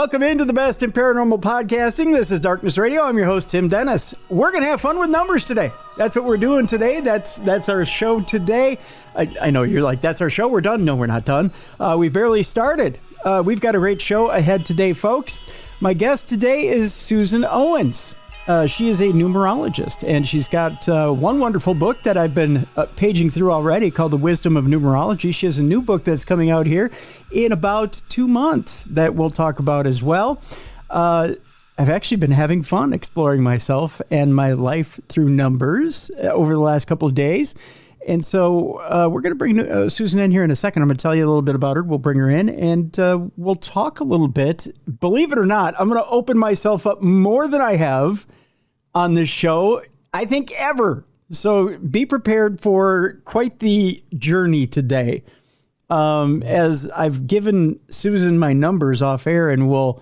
Welcome into the best in paranormal podcasting. This is Darkness Radio. I'm your host, Tim Dennis. We're going to have fun with numbers today. That's what we're doing today. That's our show today. I know you're like, that's our show. We're done. No, we're not done. We barely started. We've got a great show ahead today, folks. My guest today is Suzan Owens. She is a numerologist, and she's got one wonderful book that I've been paging through already called The Wisdom of Numerology. She has a new book that's coming out here in about 2 months that we'll talk about as well. I've actually been having fun exploring myself and my life through numbers over the last couple of days. And so we're going to bring Suzan in here in a second. I'm going to tell you a little bit about her. We'll bring her in and we'll talk a little bit. Believe it or not, I'm going to open myself up more than I have on this show, I think, ever. So be prepared for quite the journey today. As I've given Suzan my numbers off air, and we'll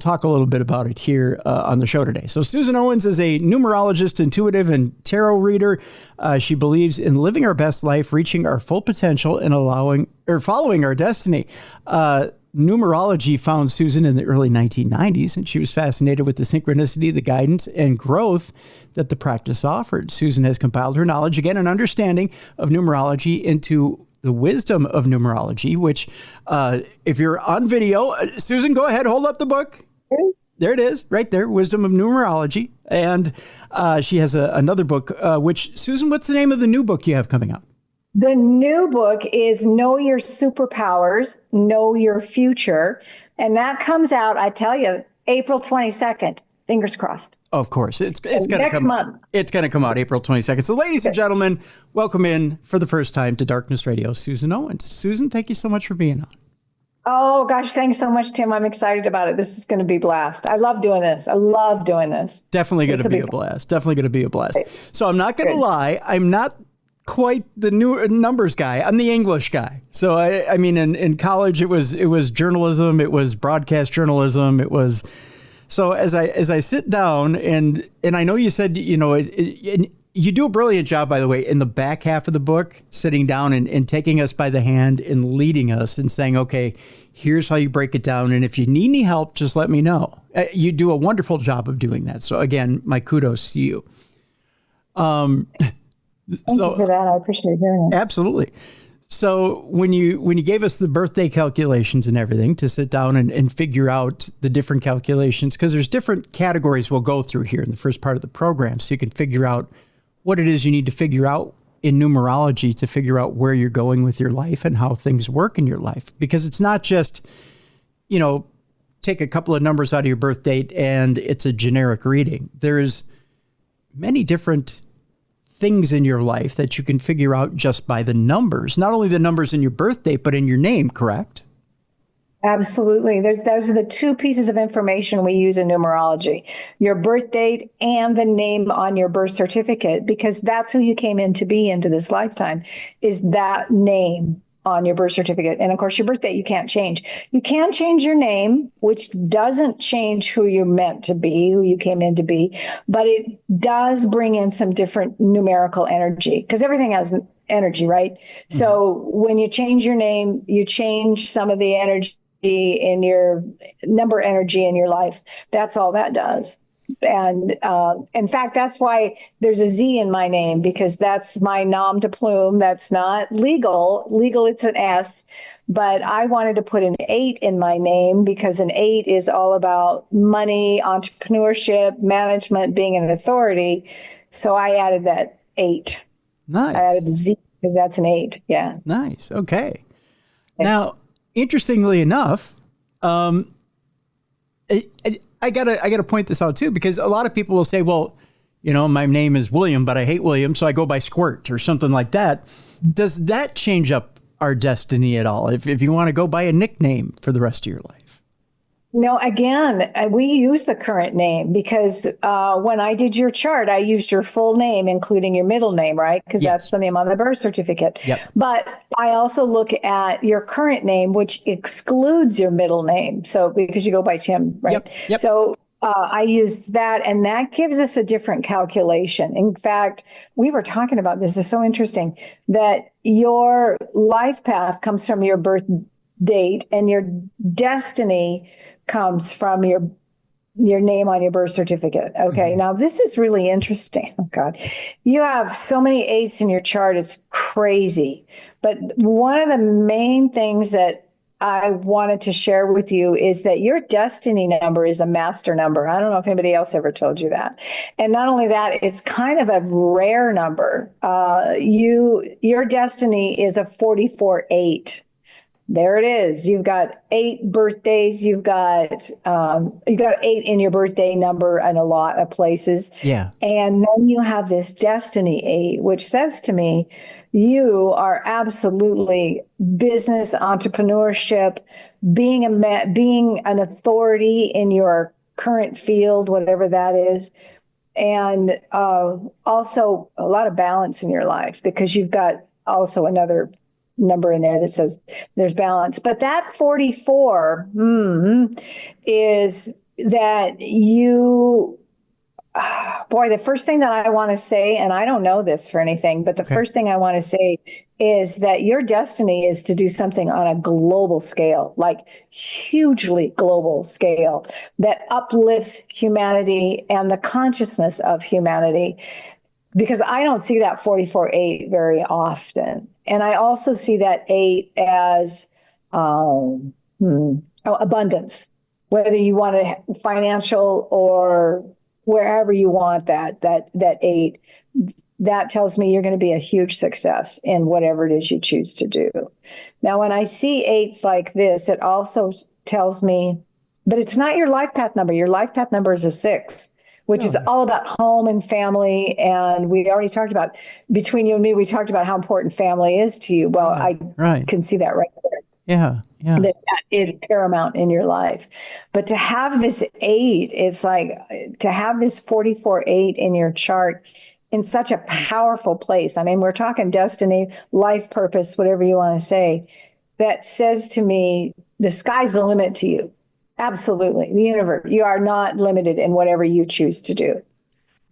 talk a little bit about it here on the show today. So Suzan Owens is a numerologist, intuitive, and tarot reader. She believes in living our best life, reaching our full potential, and following our destiny. Numerology found Suzan in the early 1990s, and she was fascinated with the synchronicity, the guidance, and growth that the practice offered. Suzan has compiled her knowledge, again, and understanding of numerology into The Wisdom of Numerology, which if you're on video, Suzan, go ahead, hold up the book. There it is, right there, Wisdom of Numerology. And she has another book, which, Suzan, what's the name of the new book you have coming out? The new book is Know Your Superpowers, Know Your Future. And that comes out, I tell you, April 22nd. Fingers crossed. Of course. It's going to come out. It's going to come out April 22nd. So ladies and gentlemen, welcome in for the first time to Darkness Radio, Suzan Owens. Suzan, thank you so much for being on. Oh, gosh, thanks so much, Tim. I'm excited about it. This is going to be a blast. I love doing this. Definitely going to be a blast. Definitely going to be a blast. So I'm not going to lie. I'm not quite the new numbers guy. I'm the English guy. So I mean, in college, it was journalism. It was broadcast journalism. It was... So as I sit down, and I know you said, you know, you do a brilliant job, by the way, in the back half of the book, sitting down and taking us by the hand and leading us and saying, okay, here's how you break it down. And if you need any help, just let me know. You do a wonderful job of doing that. So again, my kudos to you. Thank you for that. I appreciate hearing it. Absolutely. So when you gave us the birthday calculations and everything to sit down and figure out the different calculations, because there's different categories we'll go through here in the first part of the program, so you can figure out what it is you need to figure out in numerology to figure out where you're going with your life and how things work in your life. Because it's not just, you know, take a couple of numbers out of your birth date and it's a generic reading. There's many different things in your life that you can figure out just by the numbers, not only the numbers in your birth date, but in your name, correct? Absolutely. Those are the two pieces of information we use in numerology, your birth date and the name on your birth certificate, because that's who you came in to be into this lifetime, is that name on your birth certificate. And of course, your birth date, you can't change. You can change your name, which doesn't change who you're meant to be, who you came in to be, but it does bring in some different numerical energy, because everything has energy, right? Mm-hmm. So when you change your name, you change some of the energy in your number energy in your life. That's all that does. And in fact, that's why there's a Z in my name, because that's my nom de plume. That's not legal. Legal, it's an S. But I wanted to put an 8 in my name because an 8 is all about money, entrepreneurship, management, being an authority. So I added that 8. Nice. I added the Z because that's an 8. Yeah. Nice. Okay. Now, interestingly enough, I gotta point this out too, because a lot of people will say, well, you know, my name is William, but I hate William, so I go by Squirt or something like that. Does that change up our destiny at all? If you want to go by a nickname for the rest of your life? No, again, we use the current name because when I did your chart, I used your full name, including your middle name, right? Because that's the name on the birth certificate. Yep. But I also look at your current name, which excludes your middle name. So because you go by Tim, right? Yep. So I used that, and that gives us a different calculation. In fact, we were talking about this. It's so interesting that your life path comes from your birth date, and your destiny comes from your name on your birth certificate. Okay. Now this is really interesting. Oh God. You have so many eights in your chart. It's crazy. But one of the main things that I wanted to share with you is that your destiny number is a master number. I don't know if anybody else ever told you that. And not only that, it's kind of a rare number. Your destiny is a 44-8. There it is. You've got 8 birthdays. You've got 8 in your birthday number in a lot of places. Yeah. And then you have this destiny 8, which says to me, you are absolutely business entrepreneurship, being an authority in your current field, whatever that is. And also a lot of balance in your life, because you've got also another number in there that says there's balance. But that 44 is that you, boy, the first thing that I want to say, and I don't know this for anything, but the first thing I want to say is that your destiny is to do something on a global scale, like hugely global scale, that uplifts humanity and the consciousness of humanity. Because I don't see that 44-8 very often. And I also see that 8 as abundance, whether you want it financial or wherever you want that 8. That tells me you're going to be a huge success in whatever it is you choose to do. Now, when I see 8s like this, it also tells me, but it's not your life path number. Your life path number is a 6. Which is all about home and family. And we already talked about, between you and me, we talked about how important family is to you. Well, I can see that right there. Yeah. That is paramount in your life. But to have this 8, it's like to have this 44-8 in your chart in such a powerful place. I mean, we're talking destiny, life purpose, whatever you want to say. That says to me, the sky's the limit to you. Absolutely. The universe. You are not limited in whatever you choose to do.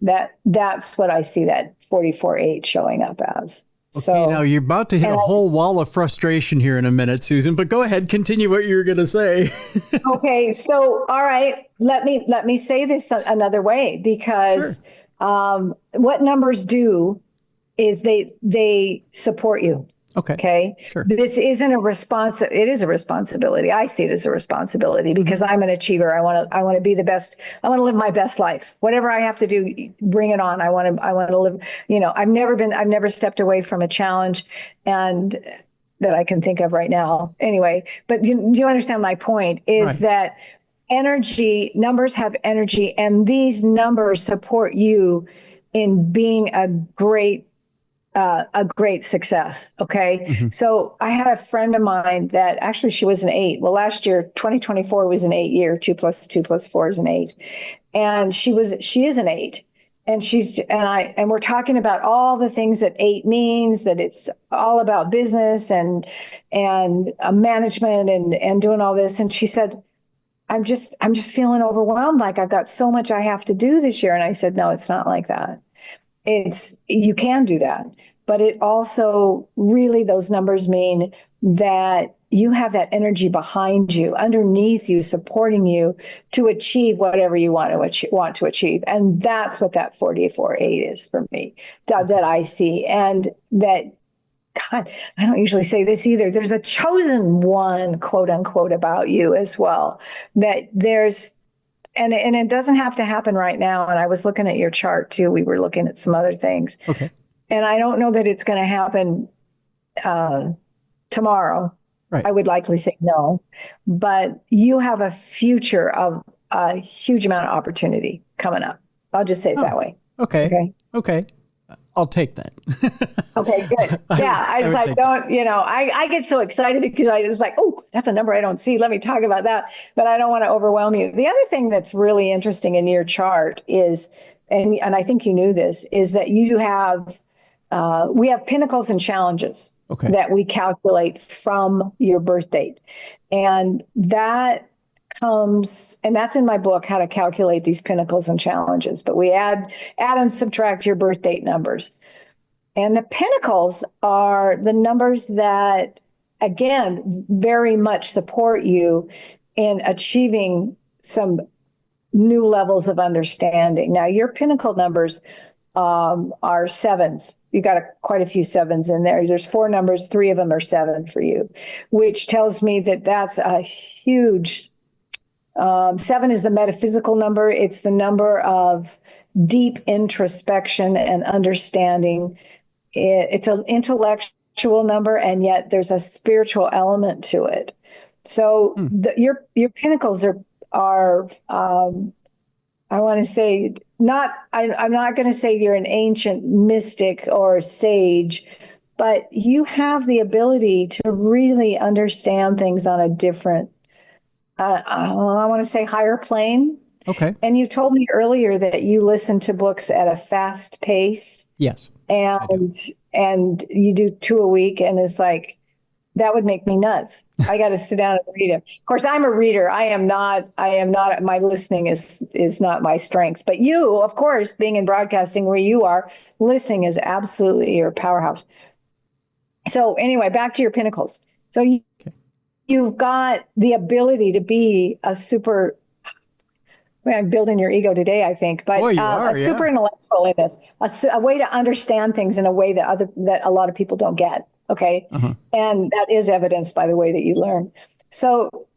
That's what I see that 44-8 showing up as. Okay, so now you're about to hit a whole wall of frustration here in a minute, Susan, but go ahead, continue what you were going to say. Okay, so all right, let me say this another way, because what numbers do is they support you. Okay. Sure. This isn't it is a responsibility. I see it as a responsibility because I'm an achiever. I want to be the best. I want to live my best life. Whatever I have to do, bring it on. I want to live, I've never stepped away from a challenge and that I can think of right now. Anyway, but do you understand my point is that numbers have energy, and these numbers support you in being a great success. Okay. So I had a friend of mine that actually she was an 8. Well, last year, 2024 was an 8 year, 2 + 2 + 4 is an 8. And she is an 8. And we're talking about all the things that 8 means, that it's all about business and management and doing all this. And she said, I'm just feeling overwhelmed. Like I've got so much I have to do this year. And I said, no, it's not like that. You can do that, but it also really, those numbers mean that you have that energy behind you, underneath you, supporting you to achieve whatever you want to achieve. And that's what that 44-8 is for me, that I see. And that, God, I don't usually say this either. There's a chosen one, quote unquote, about you as well, that there's, and it doesn't have to happen right now. And I was looking at your chart too. We were looking at some other things. Okay. And I don't know that it's going to happen tomorrow. Right. I would likely say no. But you have a future of a huge amount of opportunity coming up. I'll just say it that way. Okay. I'll take that. Okay, good. Yeah, I get so excited because I was like, oh, that's a number I don't see. Let me talk about that. But I don't want to overwhelm you. The other thing that's really interesting in your chart is, and I think you knew this, is that we have pinnacles and challenges that we calculate from your birth date. And that comes, and that's in my book, How to Calculate These Pinnacles and Challenges. But we add and subtract your birth date numbers. And the pinnacles are the numbers that, again, very much support you in achieving some new levels of understanding. Now, your pinnacle numbers are sevens. You got quite a few sevens in there. There's 4 numbers, 3 of them are 7 for you, which tells me that that's a huge. 7 is the metaphysical number. It's the number of deep introspection and understanding. It's an intellectual number, and yet there's a spiritual element to it. So your pinnacles are I want to say not. I'm not going to say you're an ancient mystic or sage, but you have the ability to really understand things on a different, I want to say, higher plane. Okay. And you told me earlier that you listen to books at a fast pace. Yes. And you do 2 a week, and it's like, that would make me nuts. I got to sit down and read it. Of course, I'm a reader. I am not, my listening is not my strength. But you, of course, being in broadcasting where you are, listening is absolutely your powerhouse. So anyway, back to your pinnacles. So you've got the ability to be a super, I'm building your ego today, I think, but super intellectual in this, a way to understand things in a way that a lot of people don't get. Okay. And that is evidenced by the way that you learn. So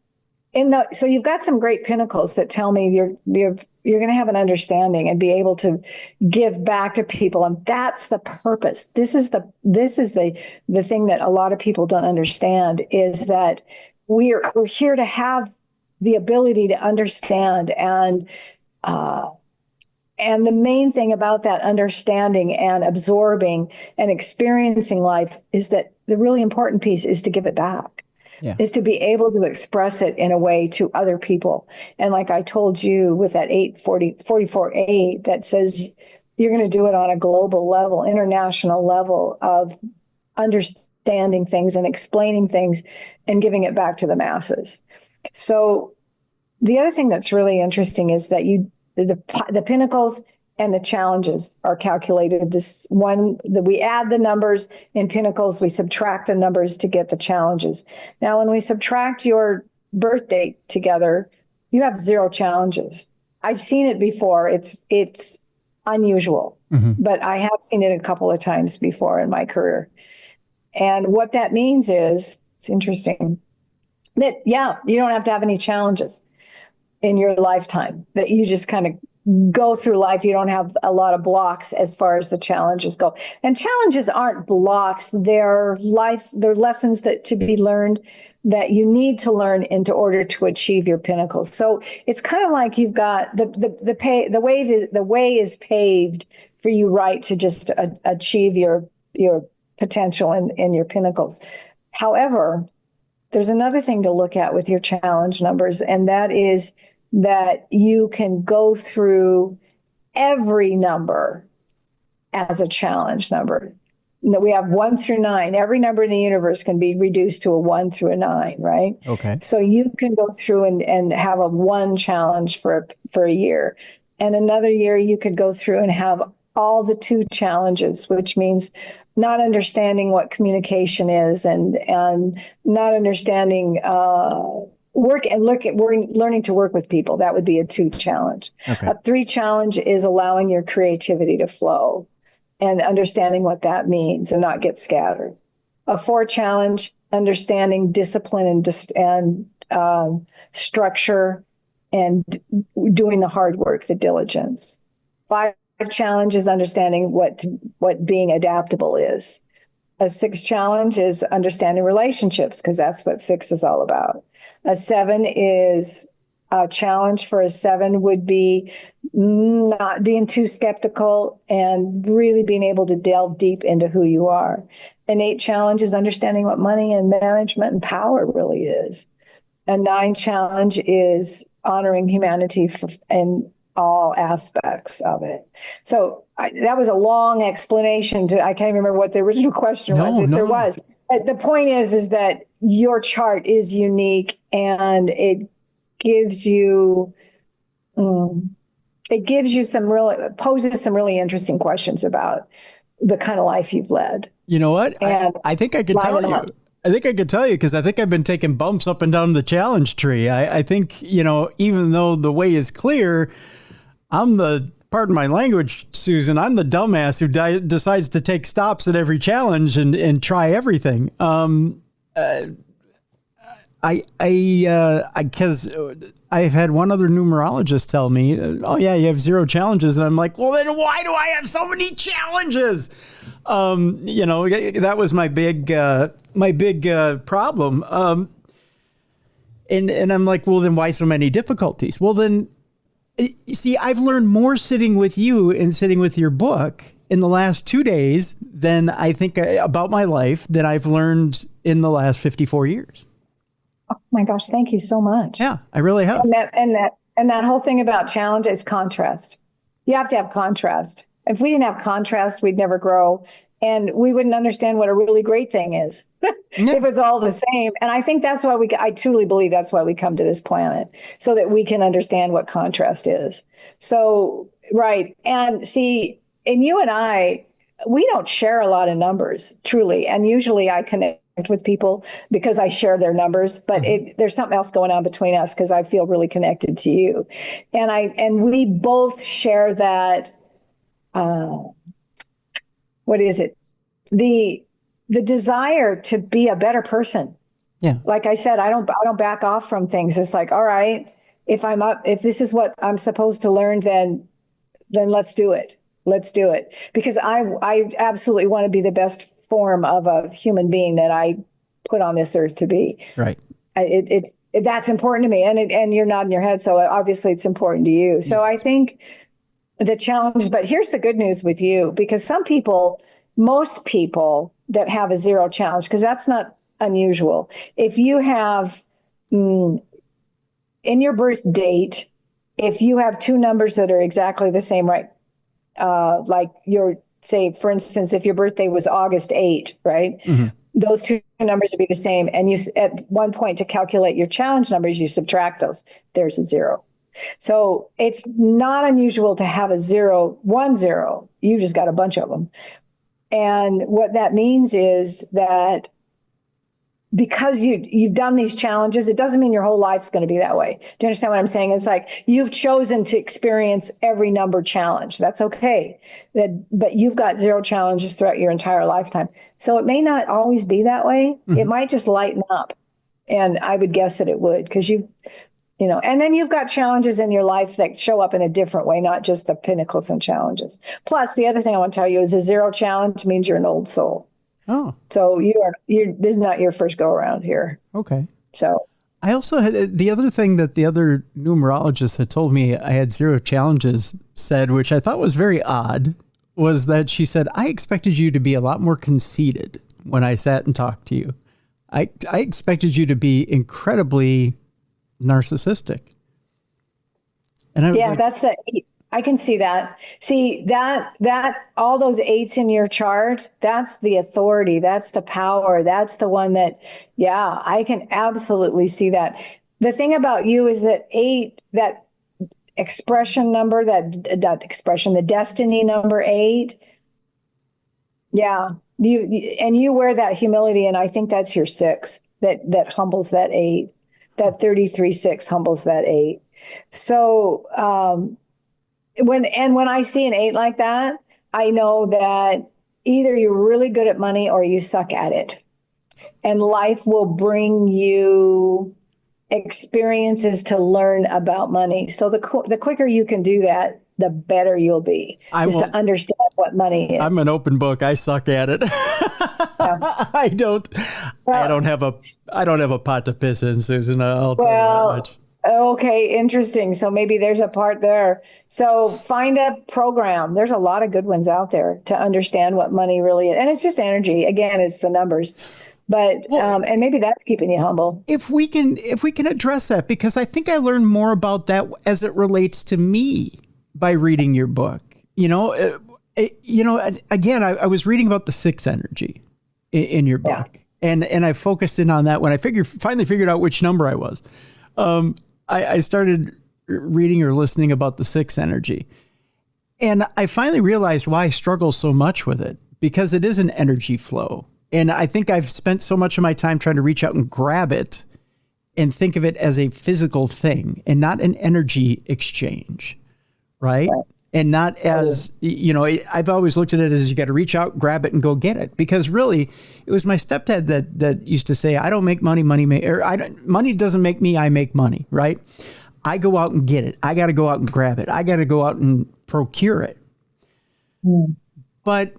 you've got some great pinnacles that tell me you're going to have an understanding and be able to give back to people. And that's the purpose. This is the thing that a lot of people don't understand, is that we're here to have the ability to understand. And the main thing about that understanding and absorbing and experiencing life is that the really important piece is to give it back, is to be able to express it in a way to other people. And like I told you with that 44-8, that says you're going to do it on a global level, international level of understanding things and explaining things and giving it back to the masses. So the other thing that's really interesting is that the pinnacles and the challenges are calculated. We add the numbers in pinnacles, we subtract the numbers to get the challenges. Now, when we subtract your birth date together, you have 0 challenges. I've seen it before. It's unusual, but I have seen it a couple of times before in my career. And what that means is, it's interesting, that, you don't have to have any challenges in your lifetime, that you just kind of go through life. You don't have a lot of blocks as far as the challenges go. And challenges aren't blocks. They're lessons that to be learned, that you need to learn in order to achieve your pinnacles. So it's kind of like you've got the way is paved for you, right, to just achieve your potential in your pinnacles. However, there's another thing to look at with your challenge numbers, and that is that you can go through every number as a challenge number. We have 1 through 9. Every number in the universe can be reduced to a 1 through a 9, right? Okay. So you can go through and have a 1 challenge for a year. And another year you could go through and have all the 2 challenges, which means not understanding what communication is and not understanding learning to work with people. That would be a 2 challenge. Okay. A 3 challenge is allowing your creativity to flow and understanding what that means and not get scattered. A 4 challenge, understanding discipline and structure and doing the hard work, the diligence. 5 challenge is understanding what being adaptable is. A 6 challenge is understanding relationships, because that's what 6 is all about. A 7 is a challenge for a 7 would be not being too skeptical and really being able to delve deep into who you are. An 8 challenge is understanding what money and management and power really is. A 9 challenge is honoring humanity in all aspects of it. So that was a long explanation. I can't remember what the original question was, if there was. But the point is that your chart is unique, and it gives you poses some really interesting questions about the kind of life you've led. You know what? I think I could tell you. I think I could tell you because I think I've been taking bumps up and down the challenge tree. I think, even though the way is clear, pardon my language, Susan, I'm the dumbass who decides to take stops at every challenge and try everything. Because I've had one other numerologist tell me, oh yeah, you have 0 challenges. And I'm like, well, then why do I have so many challenges? That was my big problem. And I'm like, well, then why so many difficulties? Well, then, see, I've learned more sitting with you and sitting with your book in the last 2 days than I think about my life that I've learned in the last 54 years. Oh my gosh, thank you so much. Yeah, I really have. And that whole thing about challenge is contrast. You have to have contrast. If we didn't have contrast, we'd never grow, and we wouldn't understand what a really great thing is. If it's all the same. And I think that's why I truly believe that's why we come to this planet, so that we can understand what contrast is. So, right. And see, and you and I, we don't share a lot of numbers, truly. And usually I connect with people because I share their numbers, but there's something else going on between us because I feel really connected to you. And we both share that, what is it? The desire to be a better person. Yeah. Like I said, I don't back off from things. It's like, all right, if this is what I'm supposed to learn, then let's do it. Let's do it. Because I absolutely want to be the best form of a human being that I put on this earth to be. Right. That's important to me. And you're nodding your head. So obviously it's important to you. So yes. I think the challenge, but here's the good news with you, because most people that have a 0 challenge, because that's not unusual. If you have in your birth date, if you have 2 numbers that are exactly the same, right? Like say, for instance, if your birthday was August 8, right? Mm-hmm. Those 2 numbers would be the same. And you, at one point to calculate your challenge numbers, you subtract those. There's a 0. So it's not unusual to have a 0, 1 0. You just got a bunch of them. And what that means is that because you've done these challenges, it doesn't mean your whole life's going to be that way. Do you understand what I'm saying? It's like you've chosen to experience every number challenge. That's okay. But you've got 0 challenges throughout your entire lifetime. So it may not always be that way. Mm-hmm. It might just lighten up. And I would guess that it would, because and then you've got challenges in your life that show up in a different way, not just the pinnacles and challenges. Plus, the other thing I want to tell you is a 0 challenge means you're an old soul. Oh, so this is not your first go around here. Okay. So I also had the other thing that the other numerologist that told me I had 0 challenges said, which I thought was very odd, was that she said, I expected you to be a lot more conceited when I sat and talked to you. I expected you to be incredibly narcissistic. And I was like, that's the 8. I can see that. See that all those 8s in your chart, that's the authority. That's the power. That's the one that, yeah, I can absolutely see that. The thing about you is that 8, that expression number, the destiny number 8. Yeah. You wear that humility. And I think that's your 6 that humbles that 8, that 33-6 humbles that 8. So, when I see an 8 like that, I know that either you're really good at money or you suck at it. And life will bring you experiences to learn about money. So the quicker you can do that, the better you'll be. To understand what money is. I'm an open book. I suck at it. Yeah. I don't have a pot to piss in, Susan. I'll tell you that much. Okay, interesting. So maybe there's a part there. So find a program. There's a lot of good ones out there to understand what money really is. And it's just energy. Again, it's the numbers. But and maybe that's keeping you humble. If we can address that, because I think I learned more about that as it relates to me by reading your book. Again, I was reading about the 6 energy in your book. Yeah. And I focused in on that when I finally figured out which number I was. I started reading or listening about the 6 energy, and I finally realized why I struggle so much with it, because it is an energy flow. And I think I've spent so much of my time trying to reach out and grab it and think of it as a physical thing and not an energy exchange, right? And not as, I've always looked at it as you got to reach out, grab it, and go get it. Because really, it was my stepdad that used to say, I don't make money, money doesn't make me, I make money, right? I go out and get it. I got to go out and grab it. I got to go out and procure it. Mm. But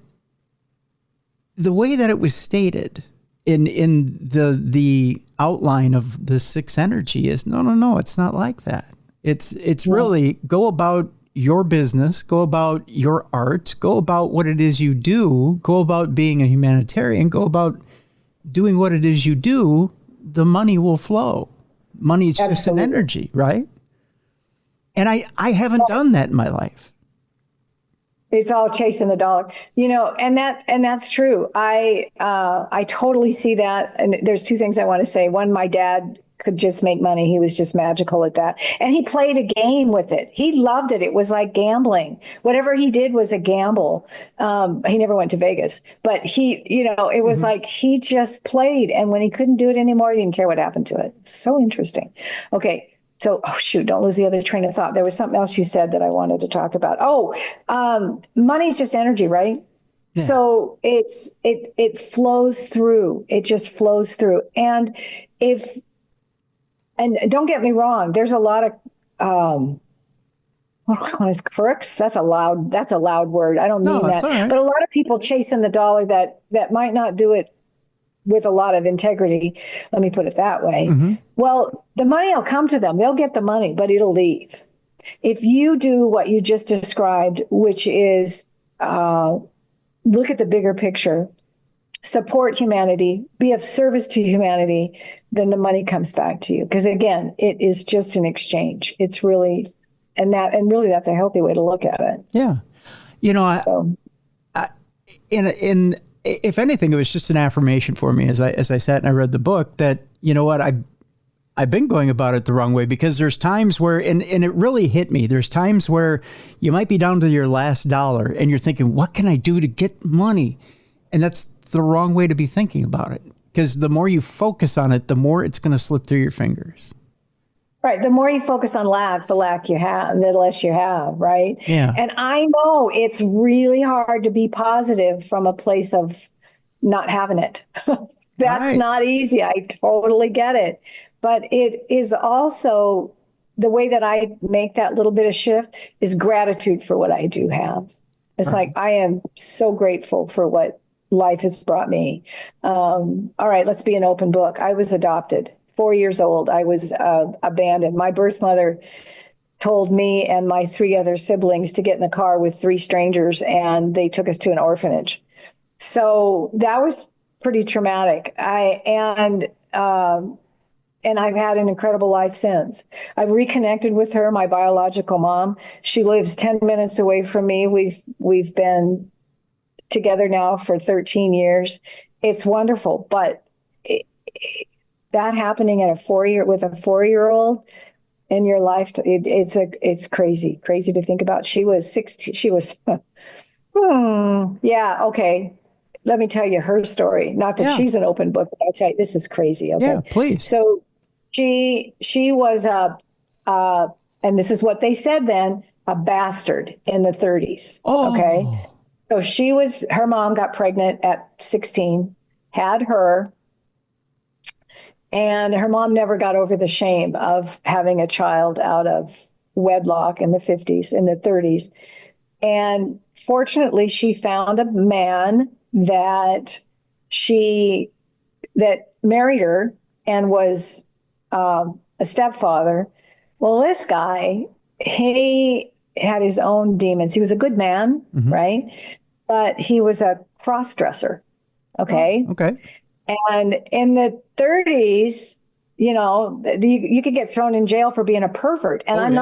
the way that it was stated in the outline of the sixth energy is, no, it's not like that. It's really go about your business, go about your art, go about what it is you do, go about being a humanitarian, go about doing what it is you do, the money will flow. Money is just an energy, right? And I haven't done that in my life. It's all chasing the dollar, and that's true. I totally see that. And there's two things I want to say. One, my dad could just make money. He was just magical at that. And he played a game with it. He loved it. It was like gambling. Whatever he did was a gamble. He never went to Vegas, but it was like he just played. And when he couldn't do it anymore, he didn't care what happened to it. So interesting. Okay. So, don't lose the other train of thought. There was something else you said that I wanted to talk about. Money's just energy, right? Yeah. So it flows through. It just flows through. And don't get me wrong, there's a lot of crooks. That's a loud word. I don't mean that. Right. But a lot of people chasing the dollar that might not do it with a lot of integrity. Let me put it that way. Mm-hmm. Well, the money will come to them. They'll get the money, but it'll leave. If you do what you just described, which is look at the bigger picture, support humanity, be of service to humanity, then the money comes back to you. Because again, it is just an exchange. It's really, really that's a healthy way to look at it. Yeah. If anything, it was just an affirmation for me as I sat and I read the book that, I've been going about it the wrong way, because there's times where, and it really hit me, there's times where you might be down to your last dollar and you're thinking, what can I do to get money? And that's the wrong way to be thinking about it, because the more you focus on it, the more it's going to slip through your fingers. Right. The more you focus on lack, the less you have, right? Yeah. And I know it's really hard to be positive from a place of not having it. That's not easy. I totally get it. But it is also the way that I make that little bit of shift is gratitude for what I do have. It's like, I am so grateful for what life has brought me. All right, let's be an open book. I was adopted. 4 years old, I was abandoned. My birth mother told me and my 3 other siblings to get in a car with 3 strangers, and they took us to an orphanage. So that was pretty traumatic. And I've had an incredible life since. I've reconnected with her, my biological mom. She lives 10 minutes away from me. We've been together now for 13 years. It's wonderful, but that happening at with a 4-year-old in your life, it's crazy to think about. She was 16. She was, yeah, okay. Let me tell you her story. Not that she's an open book, but I'll tell you, this is crazy. Okay, yeah, please. So she was and this is what they said then, a bastard in the 30s. Oh. Okay, so her mom got pregnant at 16, had her. And her mom never got over the shame of having a child out of wedlock in the 50s, in the 30s. And fortunately, she found a man that married her and was a stepfather. Well, this guy, he had his own demons. He was a good man, right? But he was a cross-dresser. Okay. Oh, okay. And in the 30s, you could get thrown in jail for being a pervert. And I'm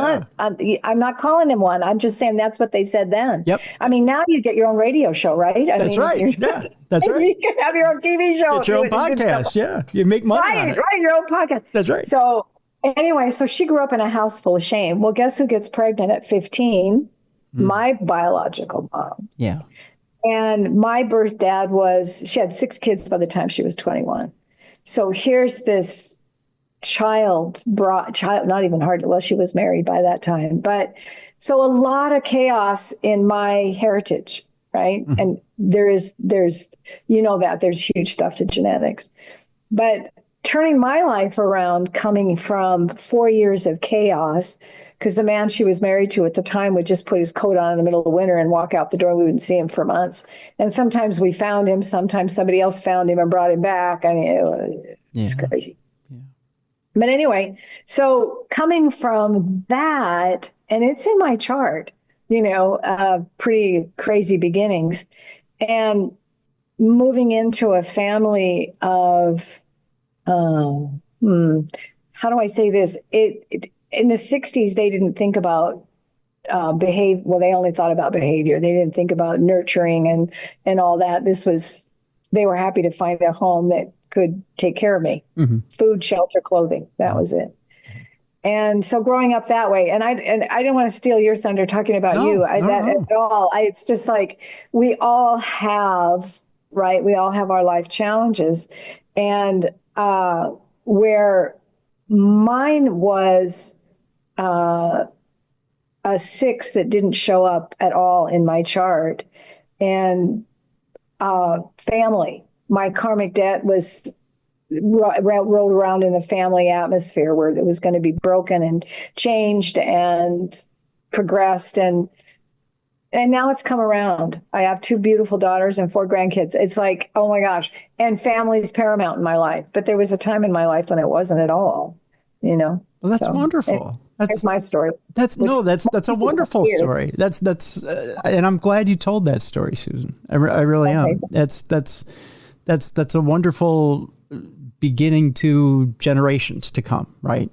not calling him one. I'm just saying that's what they said then. Yep. I mean, now you get your own radio show, right? That's right. Yeah, that's right. You can have your own TV show. Get your own podcast. Yeah. You make money on it. Right, your own podcast. That's right. So anyway, so she grew up in a house full of shame. Well, guess who gets pregnant at 15? My biological mom. Yeah. And my birth dad she had 6 kids by the time she was 21. So here's this child, not even hard, well, she was married by that time. But so a lot of chaos in my heritage, right? Mm-hmm. And there's, there's huge stuff to genetics. But turning my life around, coming from 4 years of chaos, because the man she was married to at the time would just put his coat on in the middle of the winter and walk out the door. We wouldn't see him for months. And sometimes we found him. Sometimes somebody else found him and brought him back. I mean, it's crazy. Yeah. But anyway, so coming from that, and it's in my chart, pretty crazy beginnings, and moving into a family of, how do I say this? In the 60s, they didn't think about behavior. Well, they only thought about behavior. They didn't think about nurturing and all that. They were happy to find a home that could take care of me. Mm-hmm. Food, shelter, clothing. That was it. And so growing up that way, and I didn't want to steal your thunder talking about at all. It's just like we all have, right? We all have our life challenges. And where mine was a 6 that didn't show up at all in my chart, and family. My karmic debt was rolled around in a family atmosphere where it was going to be broken and changed and progressed, and now it's come around. I have 2 beautiful daughters and 4 grandkids. It's like, oh my gosh, and family's paramount in my life. But there was a time in my life when it wasn't at all, Well, that's wonderful. That's my story. That's a wonderful story. That's and I'm glad you told that story, Susan. I really am. That's a wonderful beginning to generations to come, right?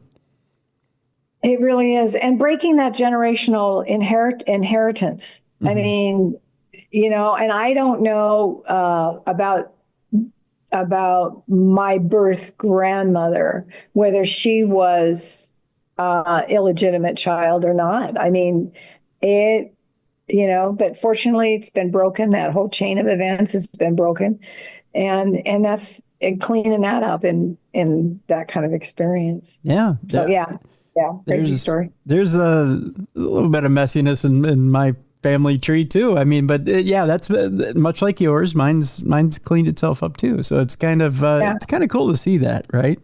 It really is. And breaking that generational inheritance. Mm-hmm. I mean, and I don't know about my birth grandmother, whether she was illegitimate child or not. I mean, but fortunately it's been broken. That whole chain of events has been broken. And that's cleaning that up in that kind of experience. Yeah. So crazy story. There's a little bit of messiness in my family tree too. I mean, but that's much like yours. Mine's cleaned itself up too. So it's kind of it's kind of cool to see that, right?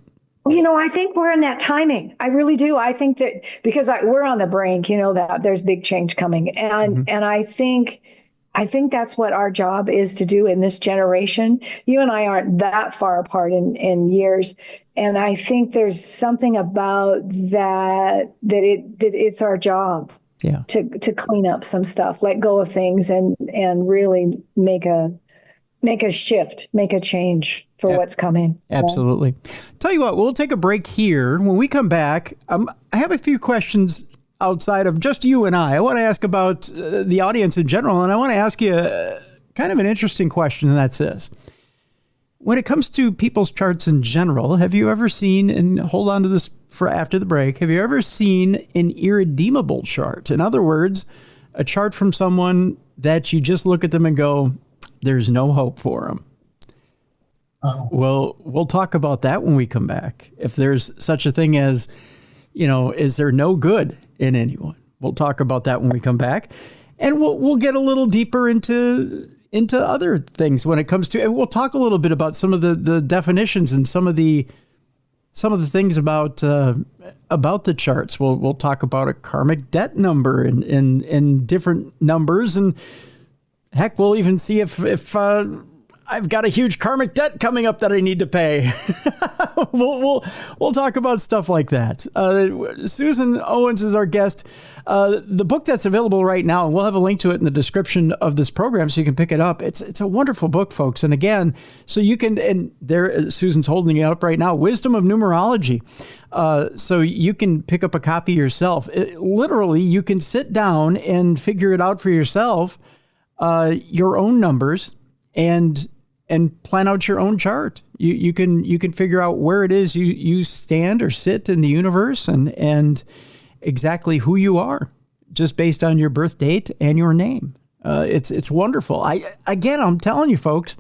I think we're in that timing. I really do. I think that because we're on the brink, that there's big change coming, and mm-hmm. and I think that's what our job is to do in this generation. You and I aren't that far apart in years, and I think there's something about that it's our job. Yeah. To clean up some stuff, let go of things, and really make a shift, make a change for what's coming. Absolutely. Tell you what, we'll take a break here. When we come back, I have a few questions outside of just you and I want to ask about the audience in general, and I want to ask you kind of an interesting question, and that's this. When it comes to people's charts in general, have you ever seen, and hold on to this for after the break, have you ever seen an irredeemable chart? In other words, a chart from someone that you just look at them and go, there's no hope for them. Oh. Well, we'll talk about that when we come back. If there's such a thing as, is there no good in anyone? We'll talk about that when we come back. And we'll get a little deeper into other things when it comes to, and we'll talk a little bit about some of the definitions and some of the things about the charts. We'll talk about a karmic debt number and different numbers, and heck, we'll even see if I've got a huge karmic debt coming up that I need to pay. We'll talk about stuff like that. Suzan Owens is our guest. The book that's available right now, and we'll have a link to it in the description of this program so you can pick it up. It's a wonderful book, folks. And again, so you can, and there, Susan's holding it up right now, Wisdom of Numerology. So you can pick up a copy yourself. Literally, you can sit down and figure it out for yourself, your own numbers, and plan out your own chart. You can figure out where it is you stand or sit in the universe, and exactly who you are, just based on your birth date and your name. It's wonderful. I'm telling you, folks,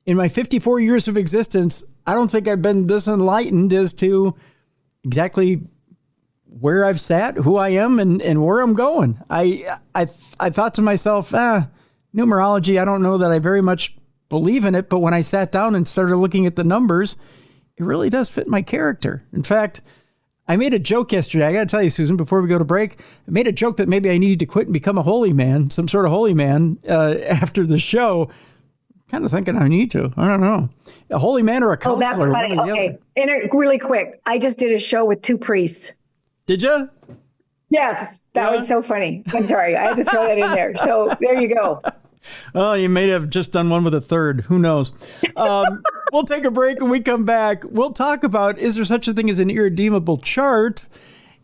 in my 54 years of existence, I don't think I've been this enlightened as to exactly where I've sat, who I am, and where I'm going. I thought to myself, numerology, I don't know that I very much believe in it, but when I sat down and started looking at the numbers, it really does fit my character. In fact, I made a joke yesterday. I got to tell you, Susan, before we go to break, I made a joke that maybe I needed to quit and become a holy man, some sort of holy man, after the show. Kind of thinking I need to. I don't know. A holy man or a counselor. Oh, that's funny. Okay. Really quick. I just did a show with 2 priests. Did you? Yes. That was so funny. I'm sorry. I had to throw that in there. So there you go. Oh, you may have just done one with a third. Who knows? We'll take a break. When we come back, we'll talk about, is there such a thing as an irredeemable chart?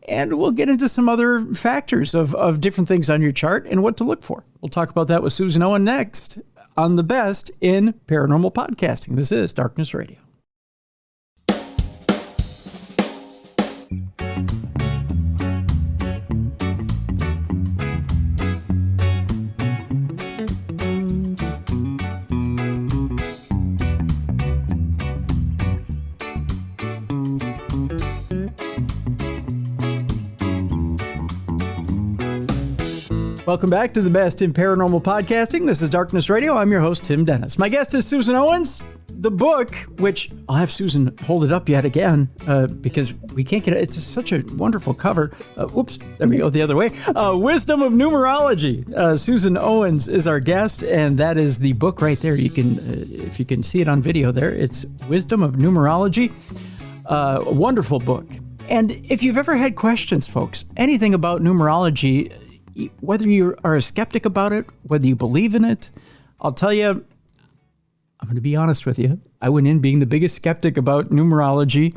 And we'll get into some other factors of different things on your chart and what to look for. We'll talk about that with Suzan Owens next on the best in paranormal podcasting. This is Darkness Radio. Welcome back to the best in paranormal podcasting. This is Darkness Radio. I'm your host, Tim Dennis. My guest is Suzan Owens. The book, which I'll have Susan hold it up yet again, because we can't get it. It's such a wonderful cover. Oops, there we go, the other way. Wisdom of Numerology. Suzan Owens is our guest, and that is the book right there. You can, if you can see it on video there, it's Wisdom of Numerology. A wonderful book. And if you've ever had questions, folks, anything about numerology, whether you are a skeptic about it, whether you believe in it, I'll tell you, I'm going to be honest with you. I went in being the biggest skeptic about numerology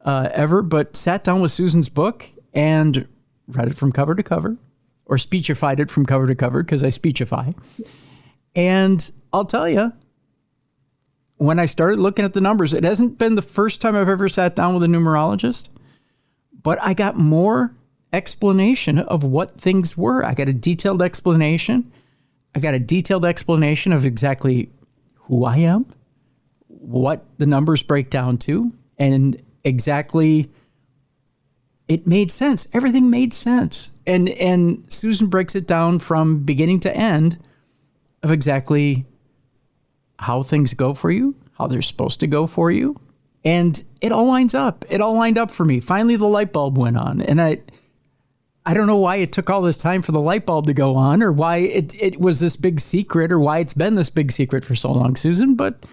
ever, but sat down with Susan's book and read it from cover to cover, or speechified it from cover to cover, because I speechify. And I'll tell you, when I started looking at the numbers, it hasn't been the first time I've ever sat down with a numerologist, but I got more explanation of what things were. I got a detailed explanation. I got a detailed explanation of exactly who I am, what the numbers break down to, and exactly it made sense. Everything made sense. And Susan breaks it down from beginning to end of exactly how things go for you, how they're supposed to go for you. And it all lines up. It all lined up for me. Finally, the light bulb went on. And I don't know why it took all this time for the light bulb to go on, or why it was this big secret, or why it's been this big secret for so long, Susan. But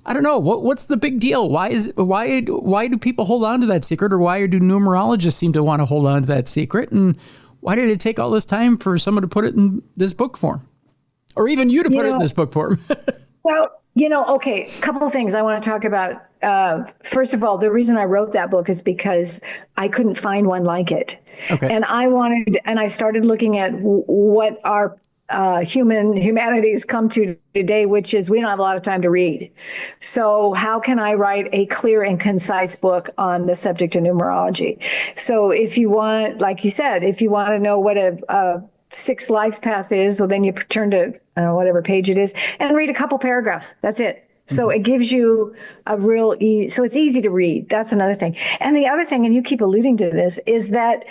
I don't know. What's the big deal? Why do people hold on to that secret, or why do numerologists seem to want to hold on to that secret? And why did it take all this time for someone to put it in this book form, or even you to put it in this book form? Well, okay, a couple of things I want to talk about. First of all, the reason I wrote that book is because I couldn't find one like it. Okay. And I started looking at what our humanity's come to today, which is we don't have a lot of time to read. So how can I write a clear and concise book on the subject of numerology? So if you want, like you said, if you want to know what a sixth life path is, well, then you turn to whatever page it is and read a couple paragraphs. That's it. So it gives you a real so it's easy to read. That's another thing. And the other thing, and you keep alluding to this, is that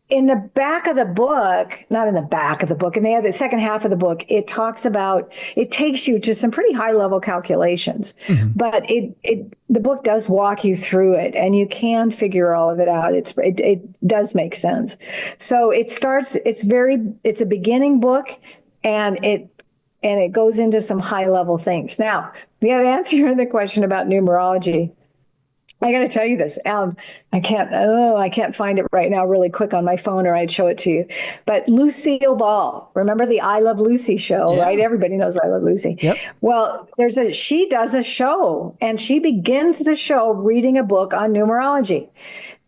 in the back of the book, not in the back of the book, in the second half of the book, it talks about, it takes you to some pretty high level calculations, but the book does walk you through it, and you can figure all of it out. It does make sense. So it's a beginning book, and it goes into some high level things. Now, to answer the question about numerology, I got to tell you this. I can't find it right now really quick on my phone, or I'd show it to you. But Lucille Ball, remember the I Love Lucy show, right? Everybody knows I Love Lucy. Yep. Well, she does a show, and she begins the show reading a book on numerology.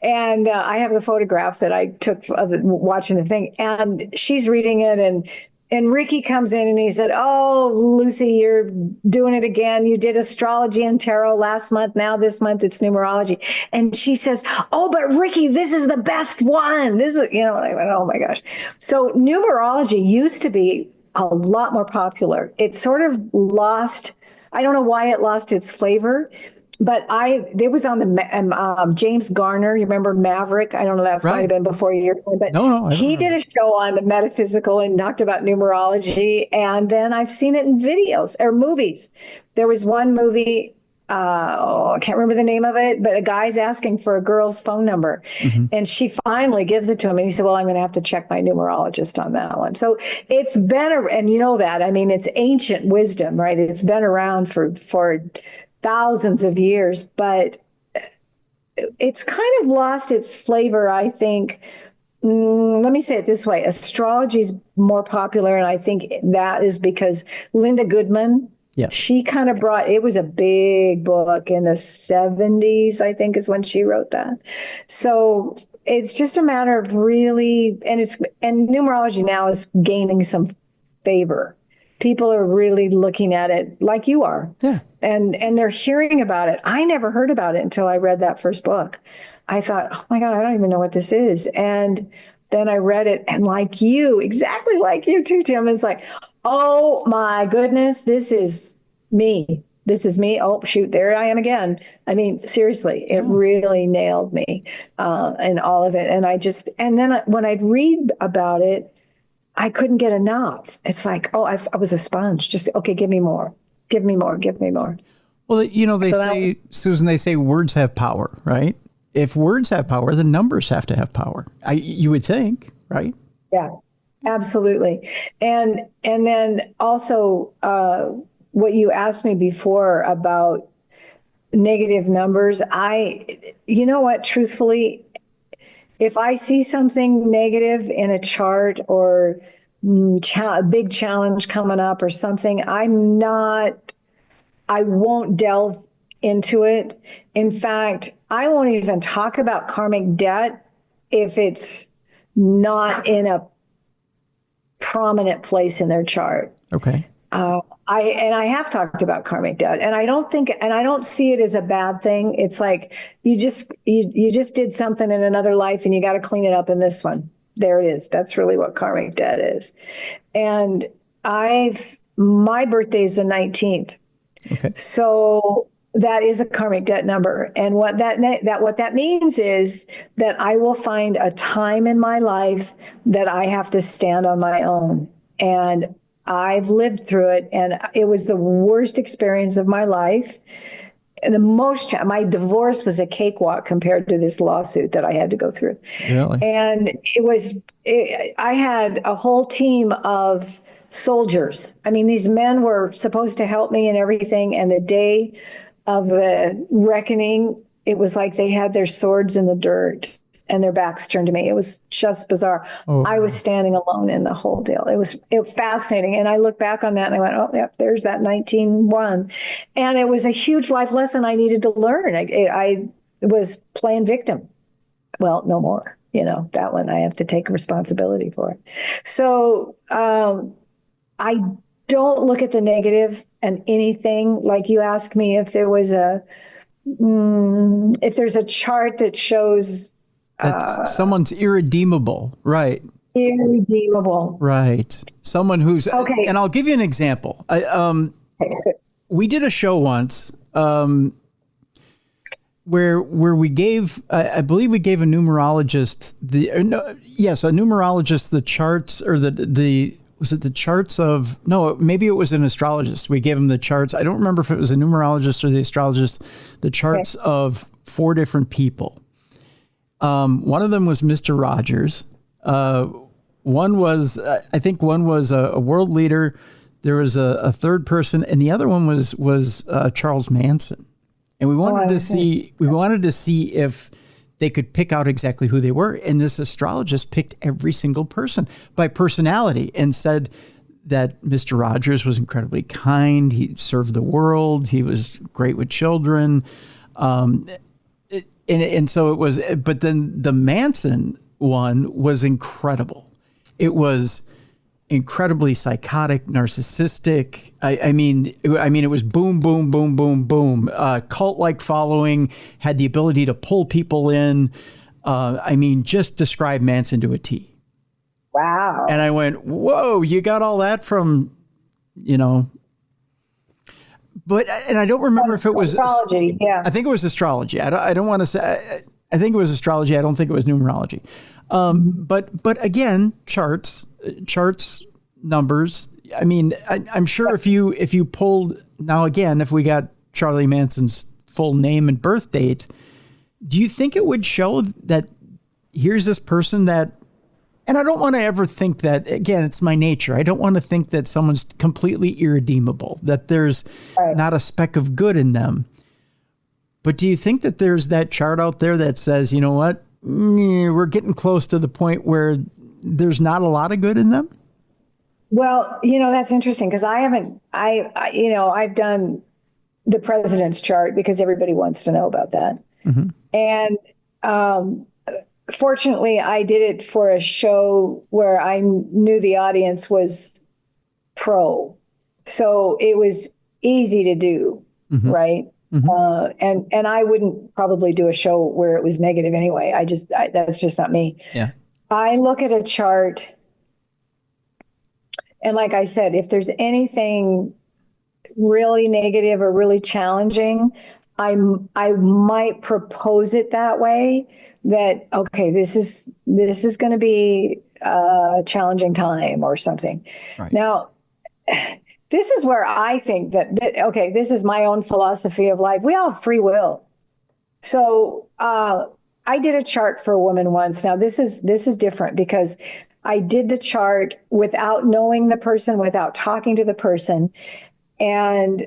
And I have the photograph that I took of watching the thing, and she's reading it, and Ricky comes in and he said, "Oh, Lucy, you're doing it again. You did astrology and tarot last month. Now this month it's numerology." And she says, "Oh, but Ricky, this is the best one. This is," I went, "Oh my gosh." So numerology used to be a lot more popular. It sort of lost, I don't know why it lost its flavor, but it was on the James Garner, you remember Maverick? I don't know, that might have been before your time, but No, he did a show on the metaphysical and talked about numerology. And then I've seen it in videos or movies. There was one movie, I can't remember the name of it, but a guy's asking for a girl's phone number. And she finally gives it to him. And he said, well, I'm going to have to check my numerologist on that one. So it's been, and you know that, I mean, it's ancient wisdom, right? It's been around for thousands of years, but it's kind of lost its flavor, I think. Let me say it this way. Astrology is more popular, and I think that is because Linda Goodman, she kind of it was a big book in the 70s, I think is when she wrote that. So it's just a matter of really, and numerology now is gaining some favor. People are really looking at it like you are. Yeah. And they're hearing about it. I never heard about it until I read that first book. I thought, oh my God, I don't even know what this is. And then I read it, and like you, exactly like you too, Tim, it's like, oh my goodness, this is me. This is me. Oh, shoot, there I am again. I mean, seriously, it really nailed me and all of it. And then when I'd read about it, I couldn't get enough. It's like, oh, I was a sponge. Just, okay, give me more. Give me more. Give me more. Well, you know, Susan, they say words have power, right? If words have power, then numbers have to have power. You would think, right? Yeah, absolutely. And then also what you asked me before about negative numbers, you know what, truthfully, if I see something negative in a chart or a big challenge coming up or something, I won't delve into it. In fact, I won't even talk about karmic debt if it's not in a prominent place in their chart. Okay. I have talked about karmic debt, and I don't see it as a bad thing. It's like you just did something in another life and you got to clean it up in this one. There it is. That's really what karmic debt is. And my birthday is the 19th. Okay. So that is a karmic debt number. And what that means is that I will find a time in my life that I have to stand on my own. And I've lived through it, and it was the worst experience of my life. And my divorce was a cakewalk compared to this lawsuit that I had to go through. Really? And I had a whole team of soldiers. I mean, these men were supposed to help me and everything. And the day of the reckoning, it was like they had their swords in the dirt and their backs turned to me. It was just bizarre. Oh. I was standing alone in the whole deal. It was fascinating. And I look back on that and I went, oh, yep, there's that 19-1. And it was a huge life lesson I needed to learn. I was playing victim. Well, no more. You know, that one I have to take responsibility for it. So I don't look at the negative and anything. Like you asked me if there was if there's a chart that shows that's someone's irredeemable, right? Irredeemable, right? Someone who's okay. And I'll give you an example. We did a show once where we gave, I believe we gave a numerologist the charts, or was it the charts of, no, maybe it was an astrologist. We gave him the charts. I don't remember if it was a numerologist or the astrologist, the charts of 4 different people. One of them was Mr. Rogers. One was, I think one was a world leader. There was a third person, and the other one was Charles Manson. And we wanted to see if they could pick out exactly who they were. And this astrologist picked every single person by personality and said that Mr. Rogers was incredibly kind. He served the world. He was great with children. And so it was, but then the Manson one was incredible. It was incredibly psychotic, narcissistic. I mean, it was boom, boom, boom, boom, boom. Cult-like following, had the ability to pull people in. Just describe Manson to a T. Wow. And I went, whoa, you got all that from, you know, but, and I don't remember if it was astrology. Yeah. I think it was astrology. I don't want to say, I think it was astrology. I don't think it was numerology. But again, charts, numbers. I mean, I'm sure if you pulled, now again, if we got Charlie Manson's full name and birth date, do you think it would show that here's this person that, and I don't want to ever think that, again, it's my nature. I don't want to think that someone's completely irredeemable, that there's not a speck of good in them. But do you think that there's that chart out there that says, you know what, we're getting close to the point where there's not a lot of good in them? Well, you know, that's interesting because I've done the president's chart because everybody wants to know about that. Mm-hmm. And fortunately, I did it for a show where I knew the audience was pro. So it was easy to do, mm-hmm. right? Mm-hmm. And I wouldn't probably do a show where it was negative anyway. That's just not me. Yeah. I look at a chart, and like I said, if there's anything really negative or really challenging, I might propose it that way. That okay, this is going to be a challenging time or something. Right. Now, this is where I think that okay, this is my own philosophy of life. We all have free will. So I did a chart for a woman once. Now this is different because I did the chart without knowing the person, without talking to the person, and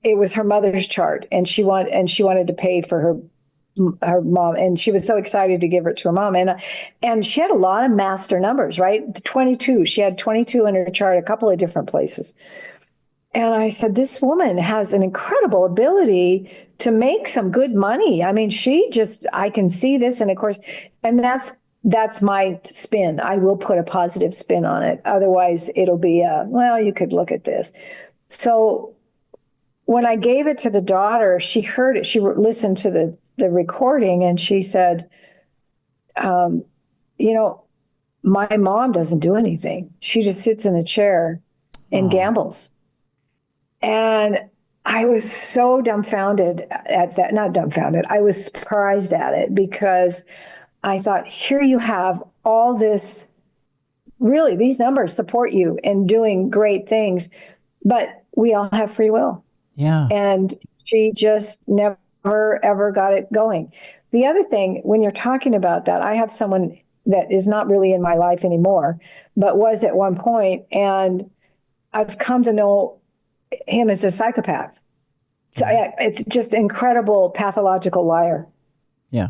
it was her mother's chart, and she wanted to pay for her mom, and she was so excited to give it to her mom, and she had a lot of master numbers, right? 22. She had 22 in her chart, a couple of different places. And I said, this woman has an incredible ability to make some good money. I mean, I can see this, and of course, and that's my spin. I will put a positive spin on it. Otherwise, it'll be well, you could look at this. So when I gave it to the daughter, she heard it. She listened to the recording, and she said, you know, my mom doesn't do anything. She just sits in a chair and gambles. And I was so dumbfounded at that. Not dumbfounded. I was surprised at it because I thought, here you have all this, really, these numbers support you in doing great things, but we all have free will. Yeah. And she just never, ever got it going. The other thing, when you're talking about that, I have someone that is not really in my life anymore, but was at one point, and I've come to know him as a psychopath. So it's just incredible pathological liar. Yeah.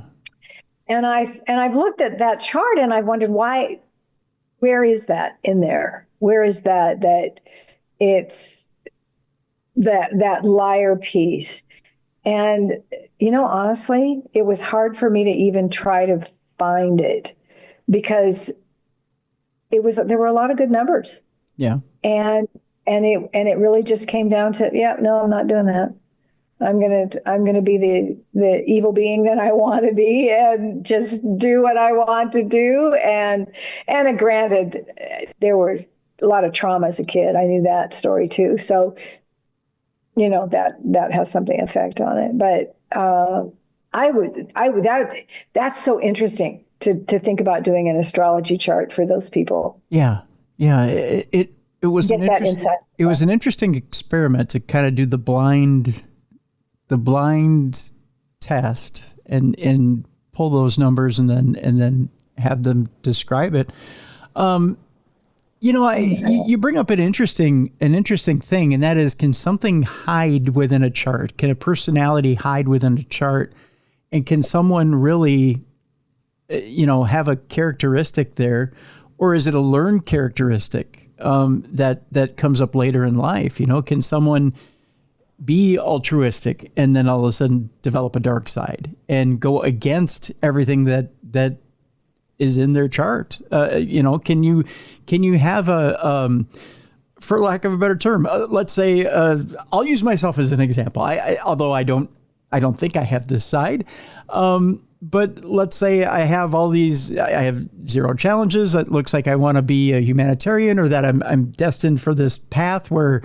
And I've looked at that chart, and I've wondered where is that in there? Where is that it's that liar piece? And, you know, honestly, it was hard for me to even try to find it because there were a lot of good numbers. Yeah. And it really just came down to, no, I'm not doing that. I'm gonna be the evil being that I want to be and just do what I want to do. And granted, there were a lot of trauma as a kid. I knew that story too. So, you know, that has something effect on it. But that's so interesting to think about doing an astrology chart for those people. Yeah. Yeah. It was an interesting experiment to kind of do the blind test and pull those numbers and then have them describe it. You know, you bring up an interesting thing, and that is, can something hide within a chart? Can a personality hide within a chart? And can someone really, you know, have a characteristic there, or is it a learned characteristic that comes up later in life? You know, can someone be altruistic and then all of a sudden develop a dark side and go against everything that is in their chart? You know, can you have a for lack of a better term, let's say, I'll use myself as an example. Although I don't think I have this side, but let's say I have I have 0 challenges. That looks like I want to be a humanitarian, or that I'm destined for this path where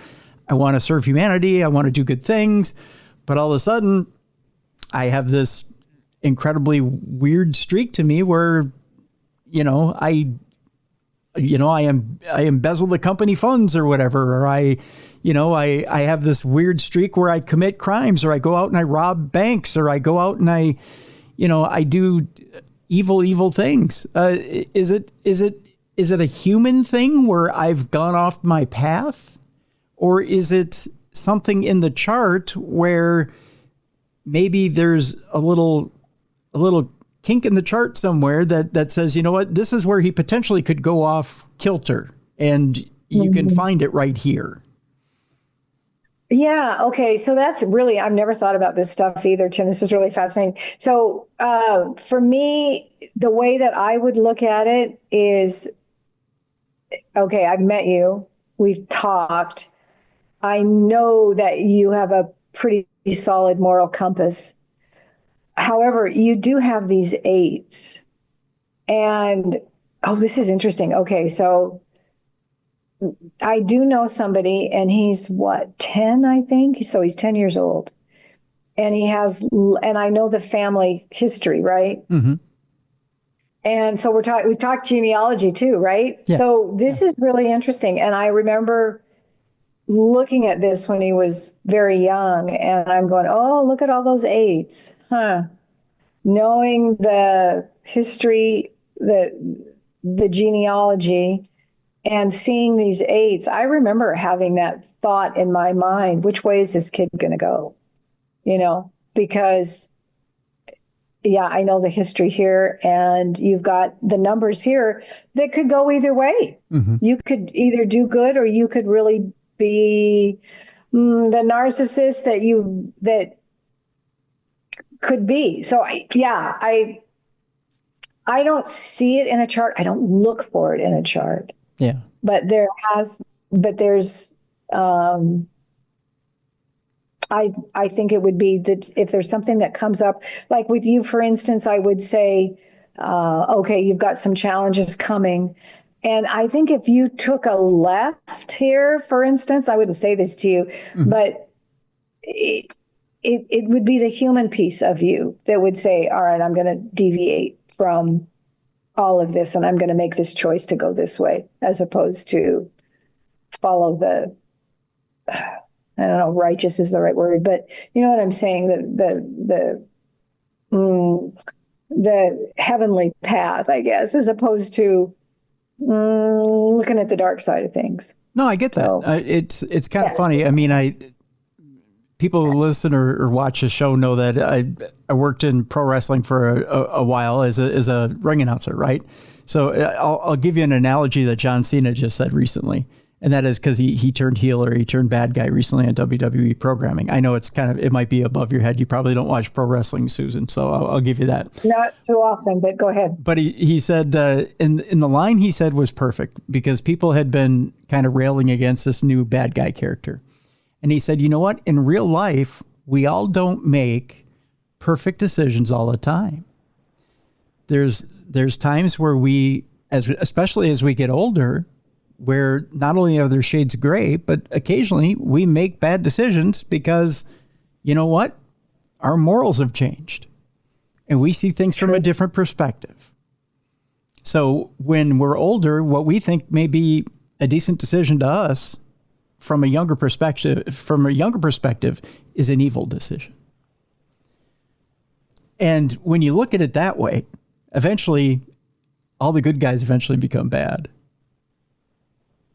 I want to serve humanity. I want to do good things. But all of a sudden I have this incredibly weird streak to me where, I embezzle the company funds or whatever, or I have this weird streak where I commit crimes, or I go out and I rob banks, or I go out and I do evil things. Is it a human thing where I've gone off my path, or is it something in the chart where maybe there's a little kink in the chart somewhere that says, you know what, this is where he potentially could go off kilter, and you can find it right here. Yeah. Okay. So that's really, I've never thought about this stuff either, Tim. This is really fascinating. So for me, the way that I would look at it is, okay, I've met you. We've talked. I know that you have a pretty solid moral compass. However, you do have these 8s. And, this is interesting. Okay. So I do know somebody, and he's 10, I think. So he's 10 years old, and and I know the family history, right? Mm-hmm. And so we've talked genealogy too, right? Yeah. So this is really interesting. And I remember looking at this when he was very young, and I'm going, oh, look at all those 8s, huh? Knowing the history, the genealogy, and seeing these 8s, I remember having that thought in my mind, which way is this kid going to go? Because, yeah, I know the history here, and you've got the numbers here that could go either way. Mm-hmm. You could either do good, or you could really be the narcissist that could be. So, I don't see it in a chart. I don't look for it in a chart. Yeah. But there's, I think it would be that if there's something that comes up, like with you, for instance, I would say, okay, you've got some challenges coming. And I think if you took a left here, for instance, I wouldn't say this to you, but it would be the human piece of you that would say, all right, I'm going to deviate from all of this, and I'm going to make this choice to go this way, as opposed to follow I don't know, righteous is the right word, but you know what I'm saying? The heavenly path, I guess, as opposed to looking at the dark side of things. No, I get that. So, it's kind of funny. I mean, people who listen or watch the show know that I worked in pro wrestling for a while as a ring announcer, right? So I'll give you an analogy that John Cena just said recently, and that is because he turned heel, or he turned bad guy recently on WWE programming. I know it might be above your head. You probably don't watch pro wrestling, Susan, so I'll give you that. Not too often, but go ahead. But he said, in the line he said was perfect, because people had been kind of railing against this new bad guy character. And he said, you know what? In real life, we all don't make perfect decisions all the time. There's times where especially as we get older, where not only are there shades of gray, but occasionally we make bad decisions because, you know what? Our morals have changed, and we see things from a different perspective. So when we're older, what we think may be a decent decision to us, from a younger perspective, is an evil decision. And when you look at it that way, eventually all the good guys eventually become bad.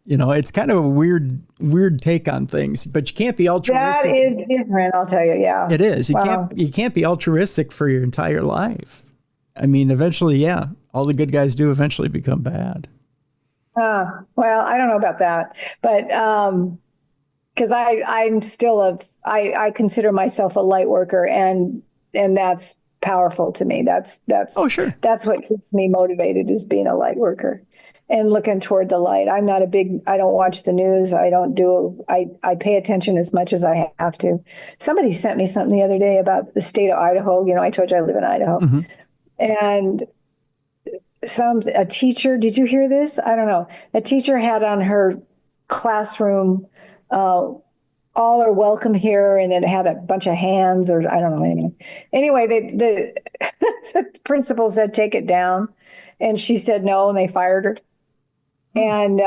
It's kind of a weird take on things, but you can't be altruistic. That is different, I'll tell you. Yeah, it is. You can't be altruistic for your entire life. I mean, eventually, yeah, all the good guys do eventually become bad. Well, I don't know about that, but because I'm still I consider myself a light worker, and that's powerful to me. That's oh, sure. That's what keeps me motivated, is being a light worker and looking toward the light. I don't watch the news. I pay attention as much as I have to. Somebody sent me something the other day about the state of Idaho. I told you I live in Idaho. Mm-hmm. And a teacher, did you hear this? I don't know. A teacher had on her classroom, all are welcome here, and it had a bunch of hands, or I don't know. Anyway, the principal said, take it down. And she said no, and they fired her. And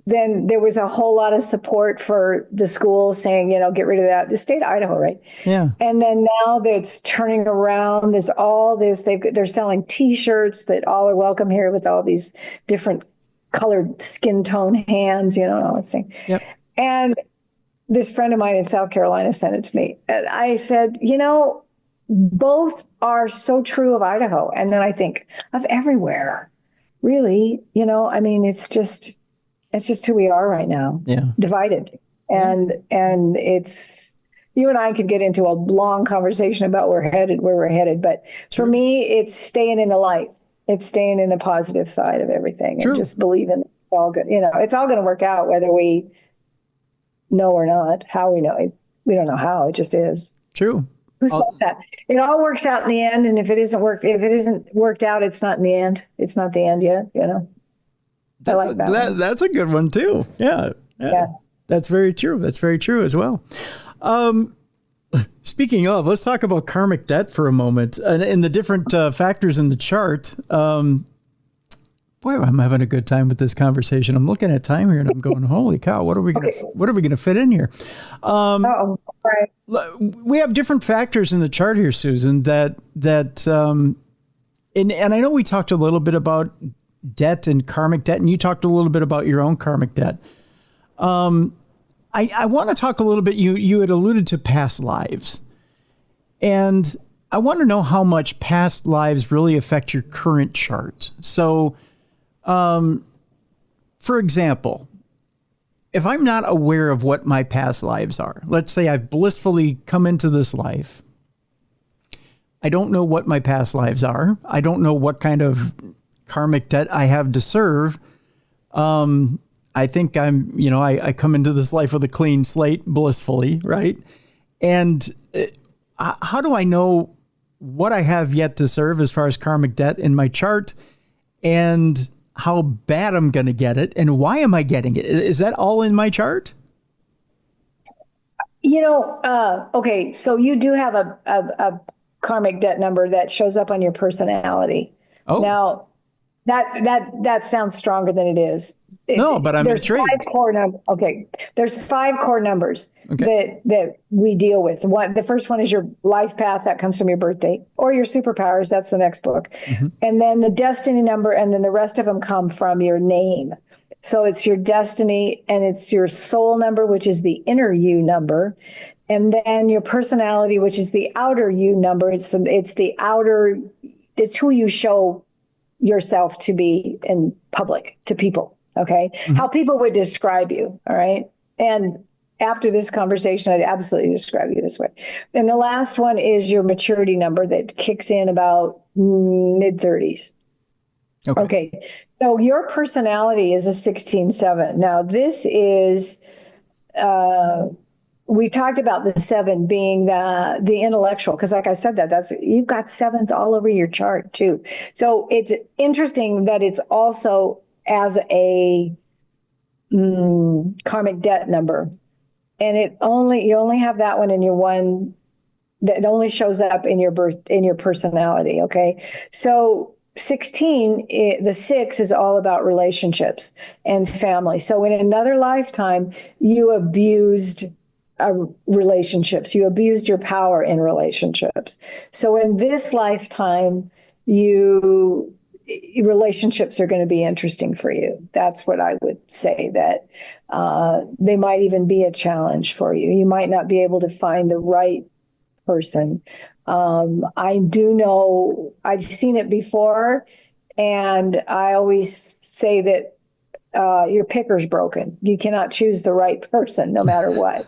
then there was a whole lot of support for the school saying, get rid of that. The state of Idaho, right? Yeah. And then now that's turning around. There's all this. They're selling T-shirts that all are welcome here with all these different colored skin tone hands, all this thing. Yep. And this friend of mine in South Carolina sent it to me. And I said, both are so true of Idaho. And then I think of everywhere, really. It's just who we are right now. Yeah. Divided. And it's, you and I could get into a long conversation about where we're headed. But for me, it's staying in the light. It's staying in the positive side of everything. And just believing it's all good. It's all going to work out whether we know or not. How we know it. We don't know how. It just is. True. Who says that? It all works out in the end. And if it isn't worked out, it's not in the end. It's not the end yet, That's a good one too. Yeah. That's very true. That's very true as well. Speaking of, let's talk about karmic debt for a moment and the different factors in the chart. Boy, I'm having a good time with this conversation. I'm looking at time here and I'm going, holy cow, what are we going to fit in here? Right. We have different factors in the chart here, Susan, and I know we talked a little bit about debt and karmic debt, and you talked a little bit about your own karmic debt. I want to talk a little bit, you had alluded to past lives, and I want to know how much past lives really affect your current chart. So, for example, if I'm not aware of what my past lives are, let's say I've blissfully come into this life, I don't know what my past lives are. I don't know what kind of karmic debt I have to serve. I think I come into this life with a clean slate blissfully, right? And how do I know what I have yet to serve as far as karmic debt in my chart and how bad I'm going to get it and why am I getting it? Is that all in my chart? Okay, so you do have a karmic debt number that shows up on your personality. Oh. Now, that sounds stronger than it is. No, but I'm intrigued. There's 5 core numbers that we deal with. The first one is your life path, that comes from your birth date, or your superpowers, that's the next book. Mm-hmm. And then the destiny number, and then the rest of them come from your name. So it's your destiny, and it's your soul number, which is the inner you number. And then your personality, which is the outer you number. It's who you show yourself to be in public to people. Okay. Mm-hmm. How people would describe you. All right. And after this conversation, I'd absolutely describe you this way. And the last one is your maturity number that kicks in about mid-30s. Okay. So your personality is a 16-7. Now this is, we talked about the 7 being the intellectual, because like I said, that's you've got 7s all over your chart too. So it's interesting that it's also as a karmic debt number, and you only have that one in your one that only shows up in your personality. Okay, so 16, the 6 is all about relationships and family. So in another lifetime, you abused relationships. You abused your power in relationships. So in this lifetime, relationships are going to be interesting for you. That's what I would say, that they might even be a challenge for you. You might not be able to find the right person. I do know, I've seen it before, and I always say that your picker's broken. You cannot choose the right person no matter what,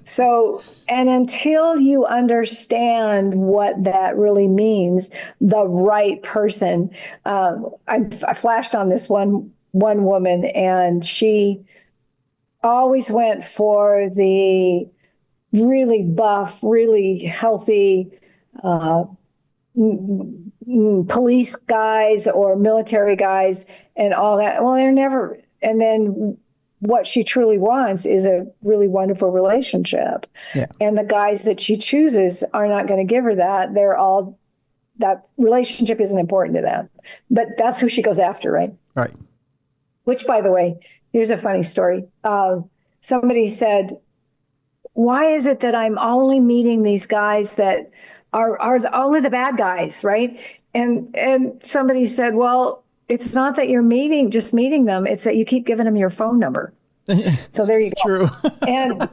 So, and until you understand what that really means, the right person, I flashed on this one woman, and she always went for the really buff, really healthy, police guys or military guys and all that. Well, they're never, and then what she truly wants is a really wonderful relationship. Yeah. And the guys that she chooses are not going to give her that. That relationship isn't important to them. But that's who she goes after, right? Right. Which, by the way, here's a funny story. Somebody said, why is it that I'm only meeting these guys that are only the bad guys, right? And somebody said, well, it's not that you're just meeting them. It's that you keep giving them your phone number. So there you go. True. And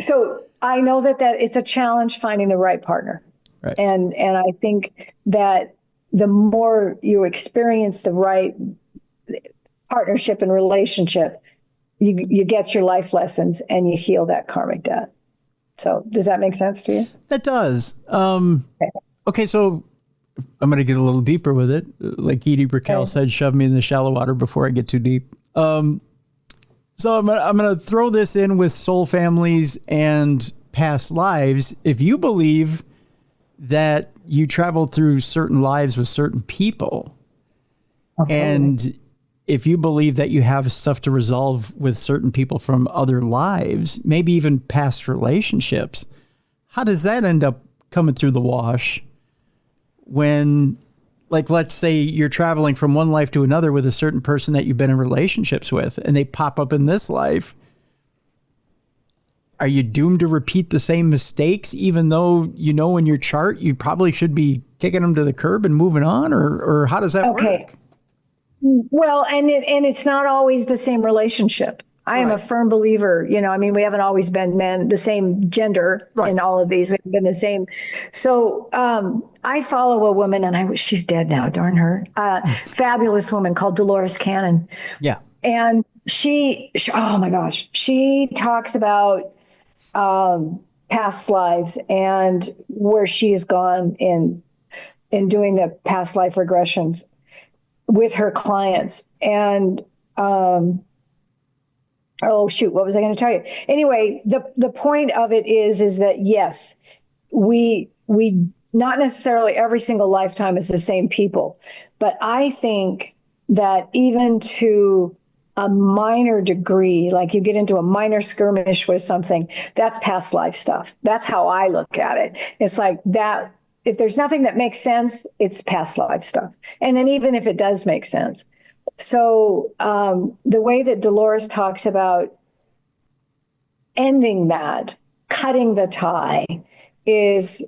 so I know that it's a challenge finding the right partner. Right. And I think that the more you experience the right partnership and relationship, you get your life lessons and you heal that karmic debt. So does that make sense to you? That does. Okay, so I'm going to get a little deeper with it. Like Edie Brickell said, shove me in the shallow water before I get too deep. So I'm going to throw this in with soul families and past lives. If you believe that you traveled through certain lives with certain people, and if you believe that you have stuff to resolve with certain people from other lives, maybe even past relationships, how does that end up coming through the wash when, like, let's say you're traveling from one life to another with a certain person that you've been in relationships with and they pop up in this life? Are you doomed to repeat the same mistakes, even though you know in your chart you probably should be kicking them to the curb and moving on? Or how does that work? Well, and it's not always the same relationship. I am a firm believer, we haven't always been the same gender in all of these. We've been the same. So I follow a woman, and she's dead now, darn her. Fabulous woman called Dolores Cannon. Yeah. And she oh my gosh, she talks about past lives and where she has gone in doing the past life regressions with her clients. And oh shoot, what was I going to tell you? Anyway, the point of it is that yes, we not necessarily every single lifetime is the same people, but I think that even to a minor degree, like you get into a minor skirmish with something, that's past life stuff. That's how I look at it. It's like that. If there's nothing that makes sense, it's past life stuff. And then even if it does make sense. So the way that Dolores talks about ending that, cutting the tie, is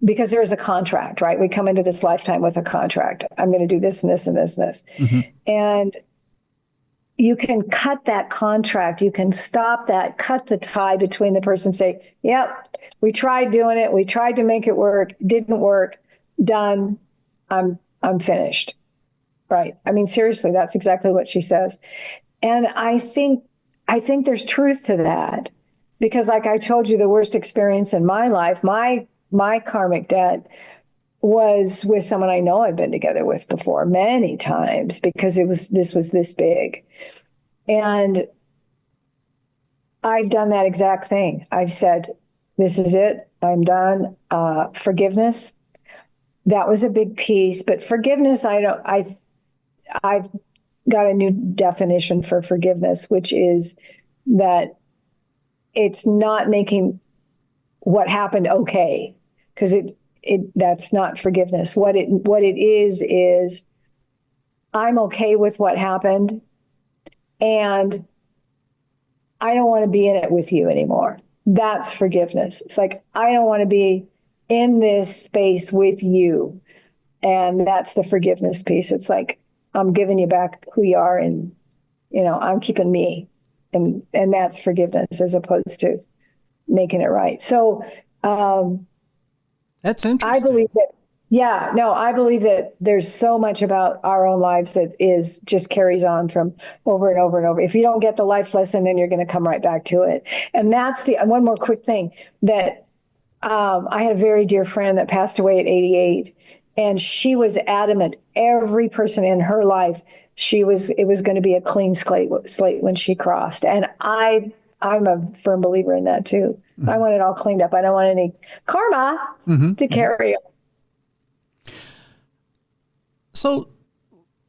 because there is a contract, right? We come into this lifetime with a contract. I'm going to do this and this and this and this. Mm-hmm. And you can cut that contract. You can stop that, cut the tie between the person, say, yep, we tried doing it. We tried to make it work. Didn't work. Done. I'm finished. Right. I mean, seriously, that's exactly what she says. And I think there's truth to that, because like I told you, the worst experience in my life, my karmic debt, was with someone I know I've been together with before many times, because this was this big. And I've done that exact thing. I've said, this is it. I'm done. Forgiveness. That was a big piece, but forgiveness, I've got a new definition for forgiveness, which is that it's not making what happened okay, because that's not forgiveness. What it is I'm okay with what happened, and I don't want to be in it with you anymore. That's forgiveness. It's like, I don't want to be in this space with you. And that's the forgiveness piece. It's like, I'm giving you back who you are, and, I'm keeping me. And that's forgiveness, as opposed to making it right. So that's interesting. I believe that there's so much about our own lives that just carries on from over and over and over. If you don't get the life lesson, then you're going to come right back to it. And that's one more quick thing that I had a very dear friend that passed away at 88, and she was adamant. Every person in her life, it was going to be a clean slate when she crossed. And I'm a firm believer in that too. Mm-hmm. I want it all cleaned up. I don't want any karma to carry on. So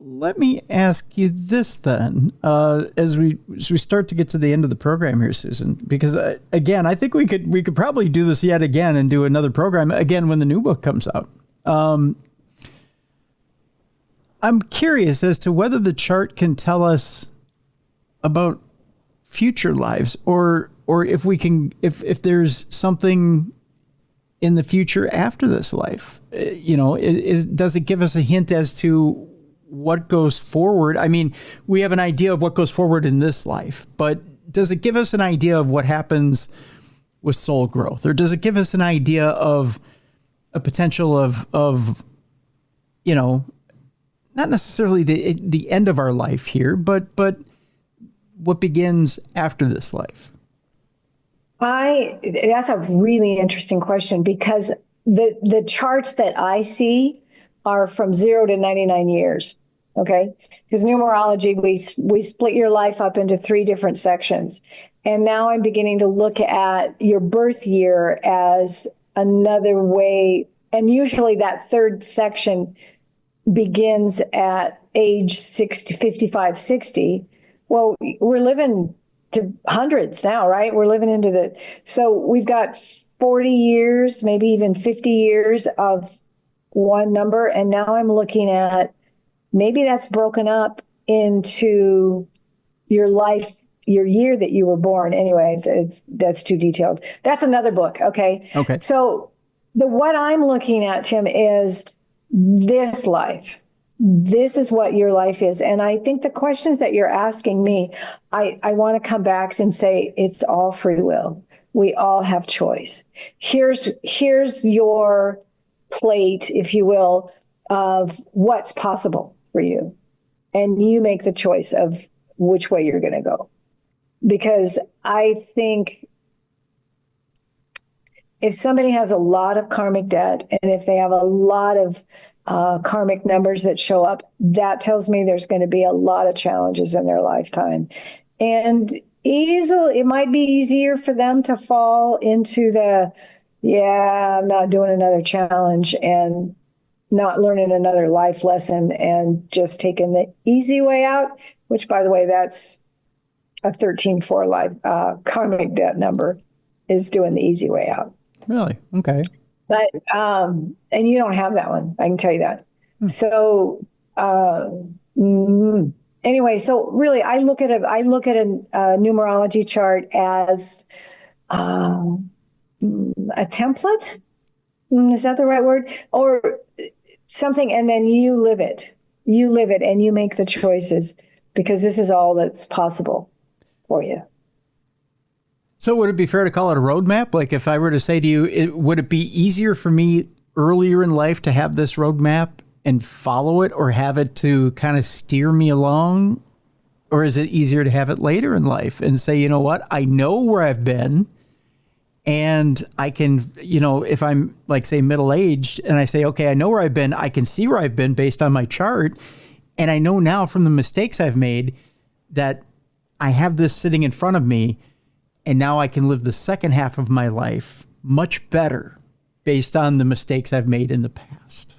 let me ask you this then, as we start to get to the end of the program here, Susan, because again, I think we could probably do this yet again and do another program again when the new book comes out. I'm curious as to whether the chart can tell us about future lives, or if we can, if there's something in the future after this life. Does it give us a hint as to what goes forward? I mean, we have an idea of what goes forward in this life, but does it give us an idea of what happens with soul growth? Or does it give us an idea of a potential of not necessarily the end of our life here, but what begins after this life? That's a really interesting question, because the charts that I see are from 0 to 99 years. Okay. Because numerology, we split your life up into 3 different sections. And now I'm beginning to look at your birth year as another way. And usually that third section begins at age 60, 55, 60. Well, we're living to hundreds now, right? We're living into so we've got 40 years, maybe even 50 years of one number. And now I'm looking at maybe that's broken up into your life, your year that you were born. Anyway, that's too detailed. That's another book. Okay. Okay. So what I'm looking at, Tim, is this life. This is what your life is. And I think the questions that you're asking me, I want to come back and say it's all free will. We all have choice. Here's your plate, if you will, of what's possible for you. And you make the choice of which way you're going to go. Because I think if somebody has a lot of karmic debt, and if they have a lot of karmic numbers that show up, that tells me there's going to be a lot of challenges in their lifetime. And it might be easier for them to fall into I'm not doing another challenge and not learning another life lesson and just taking the easy way out, which, by the way, that's a 13-4 life karmic debt number, is doing the easy way out. Really? Okay. But and you don't have that one, I can tell you that. So anyway, so really, I look at a numerology chart as a template. Is that the right word? Or something, and then you live it. You live it, and you make the choices, because this is all that's possible for you. So would it be fair to call it a roadmap? Like if I were to say to you, would it be easier for me earlier in life to have this roadmap and follow it, or have it to kind of steer me along? Or is it easier to have it later in life and say, you know what, I know where I've been, and I can, if I'm like, say, middle-aged, and I say, okay, I know where I've been, I can see where I've been based on my chart. And I know now from the mistakes I've made that I have this sitting in front of me. And now I can live the second half of my life much better based on the mistakes I've made in the past.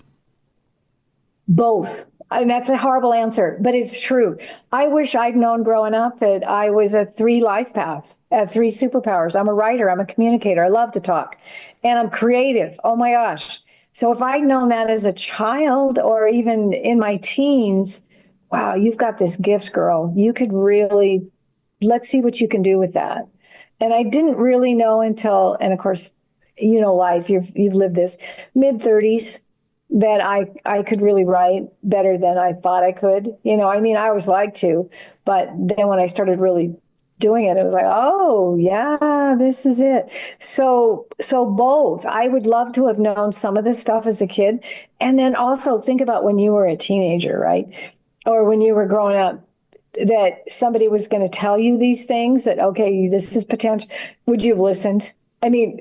Both. And that's a horrible answer, but it's true. I wish I'd known growing up that I was a 3 life path, 3 superpowers. I'm a writer. I'm a communicator. I love to talk. And I'm creative. Oh my gosh. So if I'd known that as a child, or even in my teens, wow, you've got this gift, girl. You could really, let's see what you can do with that. And I didn't really know until, and of course, life, you've lived this, mid-30s, that I could really write better than I thought I could. I always liked to, but then when I started really doing it, it was like, oh yeah, this is it. So both. I would love to have known some of this stuff as a kid. And then also think about when you were a teenager, right? Or when you were growing up, that somebody was going to tell you these things, that, okay, this is potential. Would you have listened?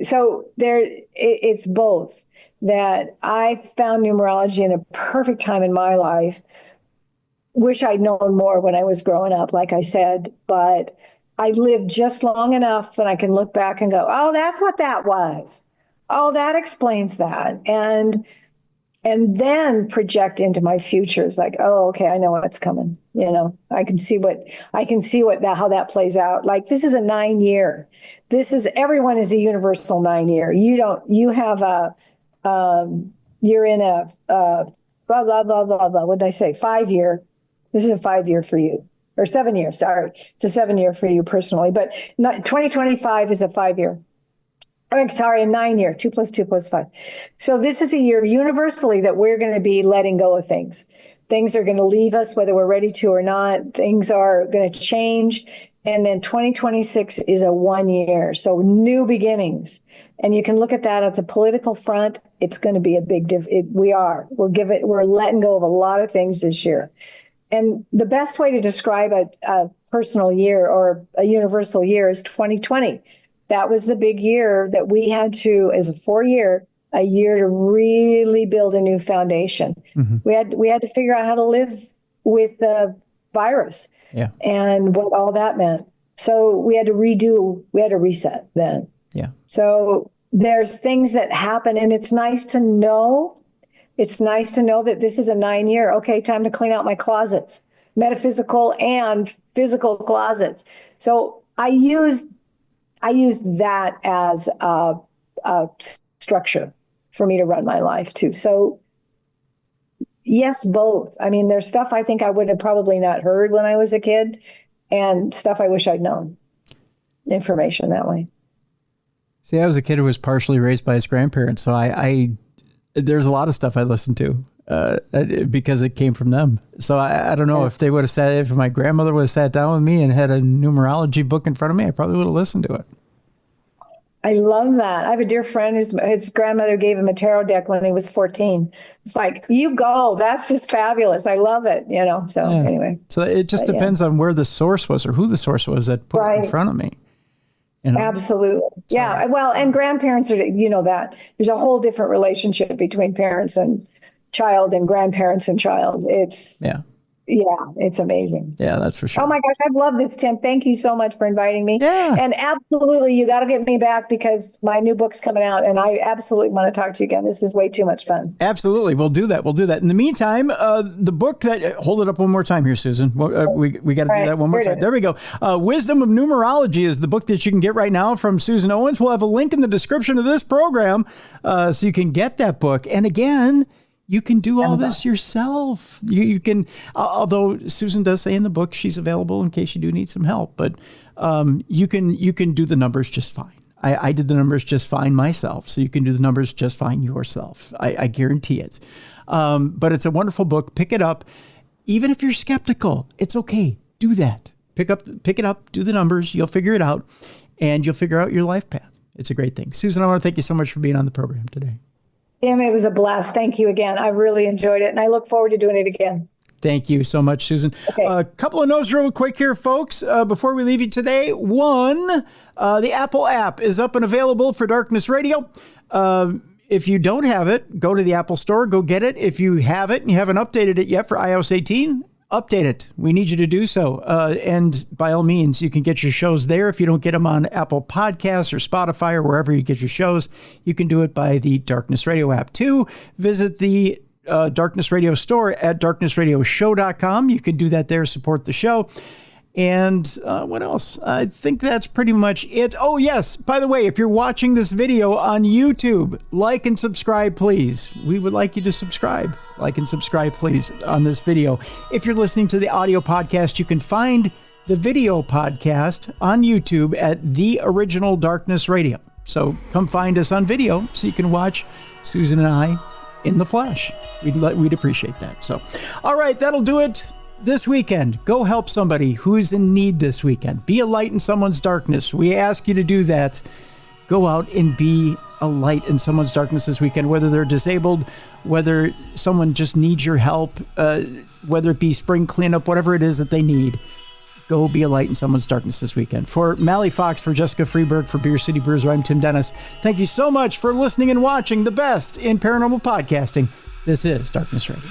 So it's both. That I found numerology in a perfect time in my life. Wish I'd known more when I was growing up, like I said, but I lived just long enough that I can look back and go, oh, that's what that was. Oh, that explains that. And and then project into my future. It's like, oh, okay, I know what's coming. I can see how that plays out. Like, this is a 9-year. Everyone is a universal 9-year. You're in a blah, blah, blah, blah, blah. What did I say? 5-year. This is a 5-year for you, or 7 years. Sorry. It's a 7-year for you personally, but 2025 is a 5-year. I'm sorry, a 9-year, 2 + 2 + 5. So this is a year universally that we're going to be letting go of things. Things are going to leave us, whether we're ready to or not. Things are going to change. And then 2026 is a 1 year. So new beginnings. And you can look at that at the political front. It's going to be a big difference. We're letting go of a lot of things this year. And the best way to describe a personal year or a universal year is 2020. That was the big year that we had to, as a 4-year, a year to really build a new foundation. Mm-hmm. We had to figure out how to live with the virus and what all that meant. So we had to reset then. Yeah. So there's things that happen, and it's nice to know. It's nice to know that this is a 9-year. Okay, time to clean out my closets, metaphysical and physical closets. So I use that as a structure for me to run my life too. So yes, both. I mean, there's stuff I think I would have probably not heard when I was a kid, and stuff I wish I'd known. Information that way. See, I was a kid who was partially raised by his grandparents, so I there's a lot of stuff I listened to because it came from them. So I don't know if they would have if my grandmother would have sat down with me and had a numerology book in front of me, I probably would have listened to it. I love that. I have a dear friend his grandmother gave him a tarot deck when he was 14. It's like, you go. That's just fabulous. I love it. So anyway. So it just depends on where the source was or who the source was that put it in front of me. Absolutely. So. Yeah. Well, and grandparents are, that there's a whole different relationship between parents and child and grandparents and child. It's amazing. Yeah, that's for sure. Oh my gosh, I love this, Tim. Thank you so much for inviting me. Yeah. And absolutely, you got to get me back because my new book's coming out, and I absolutely want to talk to you again. This is way too much fun. Absolutely, we'll do that. In the meantime, the book that hold it up one more time here, Susan. We got to do that one more time. There we go. Wisdom of Numerology is the book that you can get right now from Suzan Owens. We'll have a link in the description of this program, so you can get that book. And again, you can do all this yourself. You can, although Susan does say in the book she's available in case you do need some help, but you can do the numbers just fine. I did the numbers just fine myself, so you can do the numbers just fine yourself. I guarantee it. But it's a wonderful book. Pick it up. Even if you're skeptical, it's okay. Do that. Pick it up, do the numbers. You'll figure it out, and you'll figure out your life path. It's a great thing. Susan, I want to thank you so much for being on the program today. Tim, it was a blast. Thank you again. I really enjoyed it, and I look forward to doing it again. Thank you so much, Susan. Okay. A couple of notes real quick here, folks, before we leave you today. One, the Apple app is up and available for Darkness Radio. If you don't have it, go to the Apple Store, go get it. If you have it and you haven't updated it yet for iOS 18, update it. We need you to do so. And by all means, you can get your shows there. If you don't get them on Apple Podcasts or Spotify or wherever you get your shows, you can do it by the Darkness Radio app too. Visit the Darkness Radio store at darknessradioshow.com. You can do that there, support the show. And what else? I think that's pretty much it. Oh, yes. By the way, if you're watching this video on YouTube, like and subscribe, please. We would like you to subscribe. Like and subscribe, please, on this video. If you're listening to the audio podcast, you can find the video podcast on YouTube at The Original Darkness Radio. So come find us on video so you can watch Susan and I in the flesh. We'd appreciate that. So, all right, that'll do it. This weekend, go help somebody who's in need this weekend. Be a light in someone's darkness. We ask you to do that. Go out and be a light in someone's darkness this weekend, whether they're disabled, whether someone just needs your help, whether it be spring cleanup, whatever it is that they need. Go be a light in someone's darkness this weekend. For Mally Fox, for Jessica Freeberg, for Beer City Bruiser, I'm Tim Dennis. Thank you so much for listening and watching the best in paranormal podcasting. This is Darkness Radio.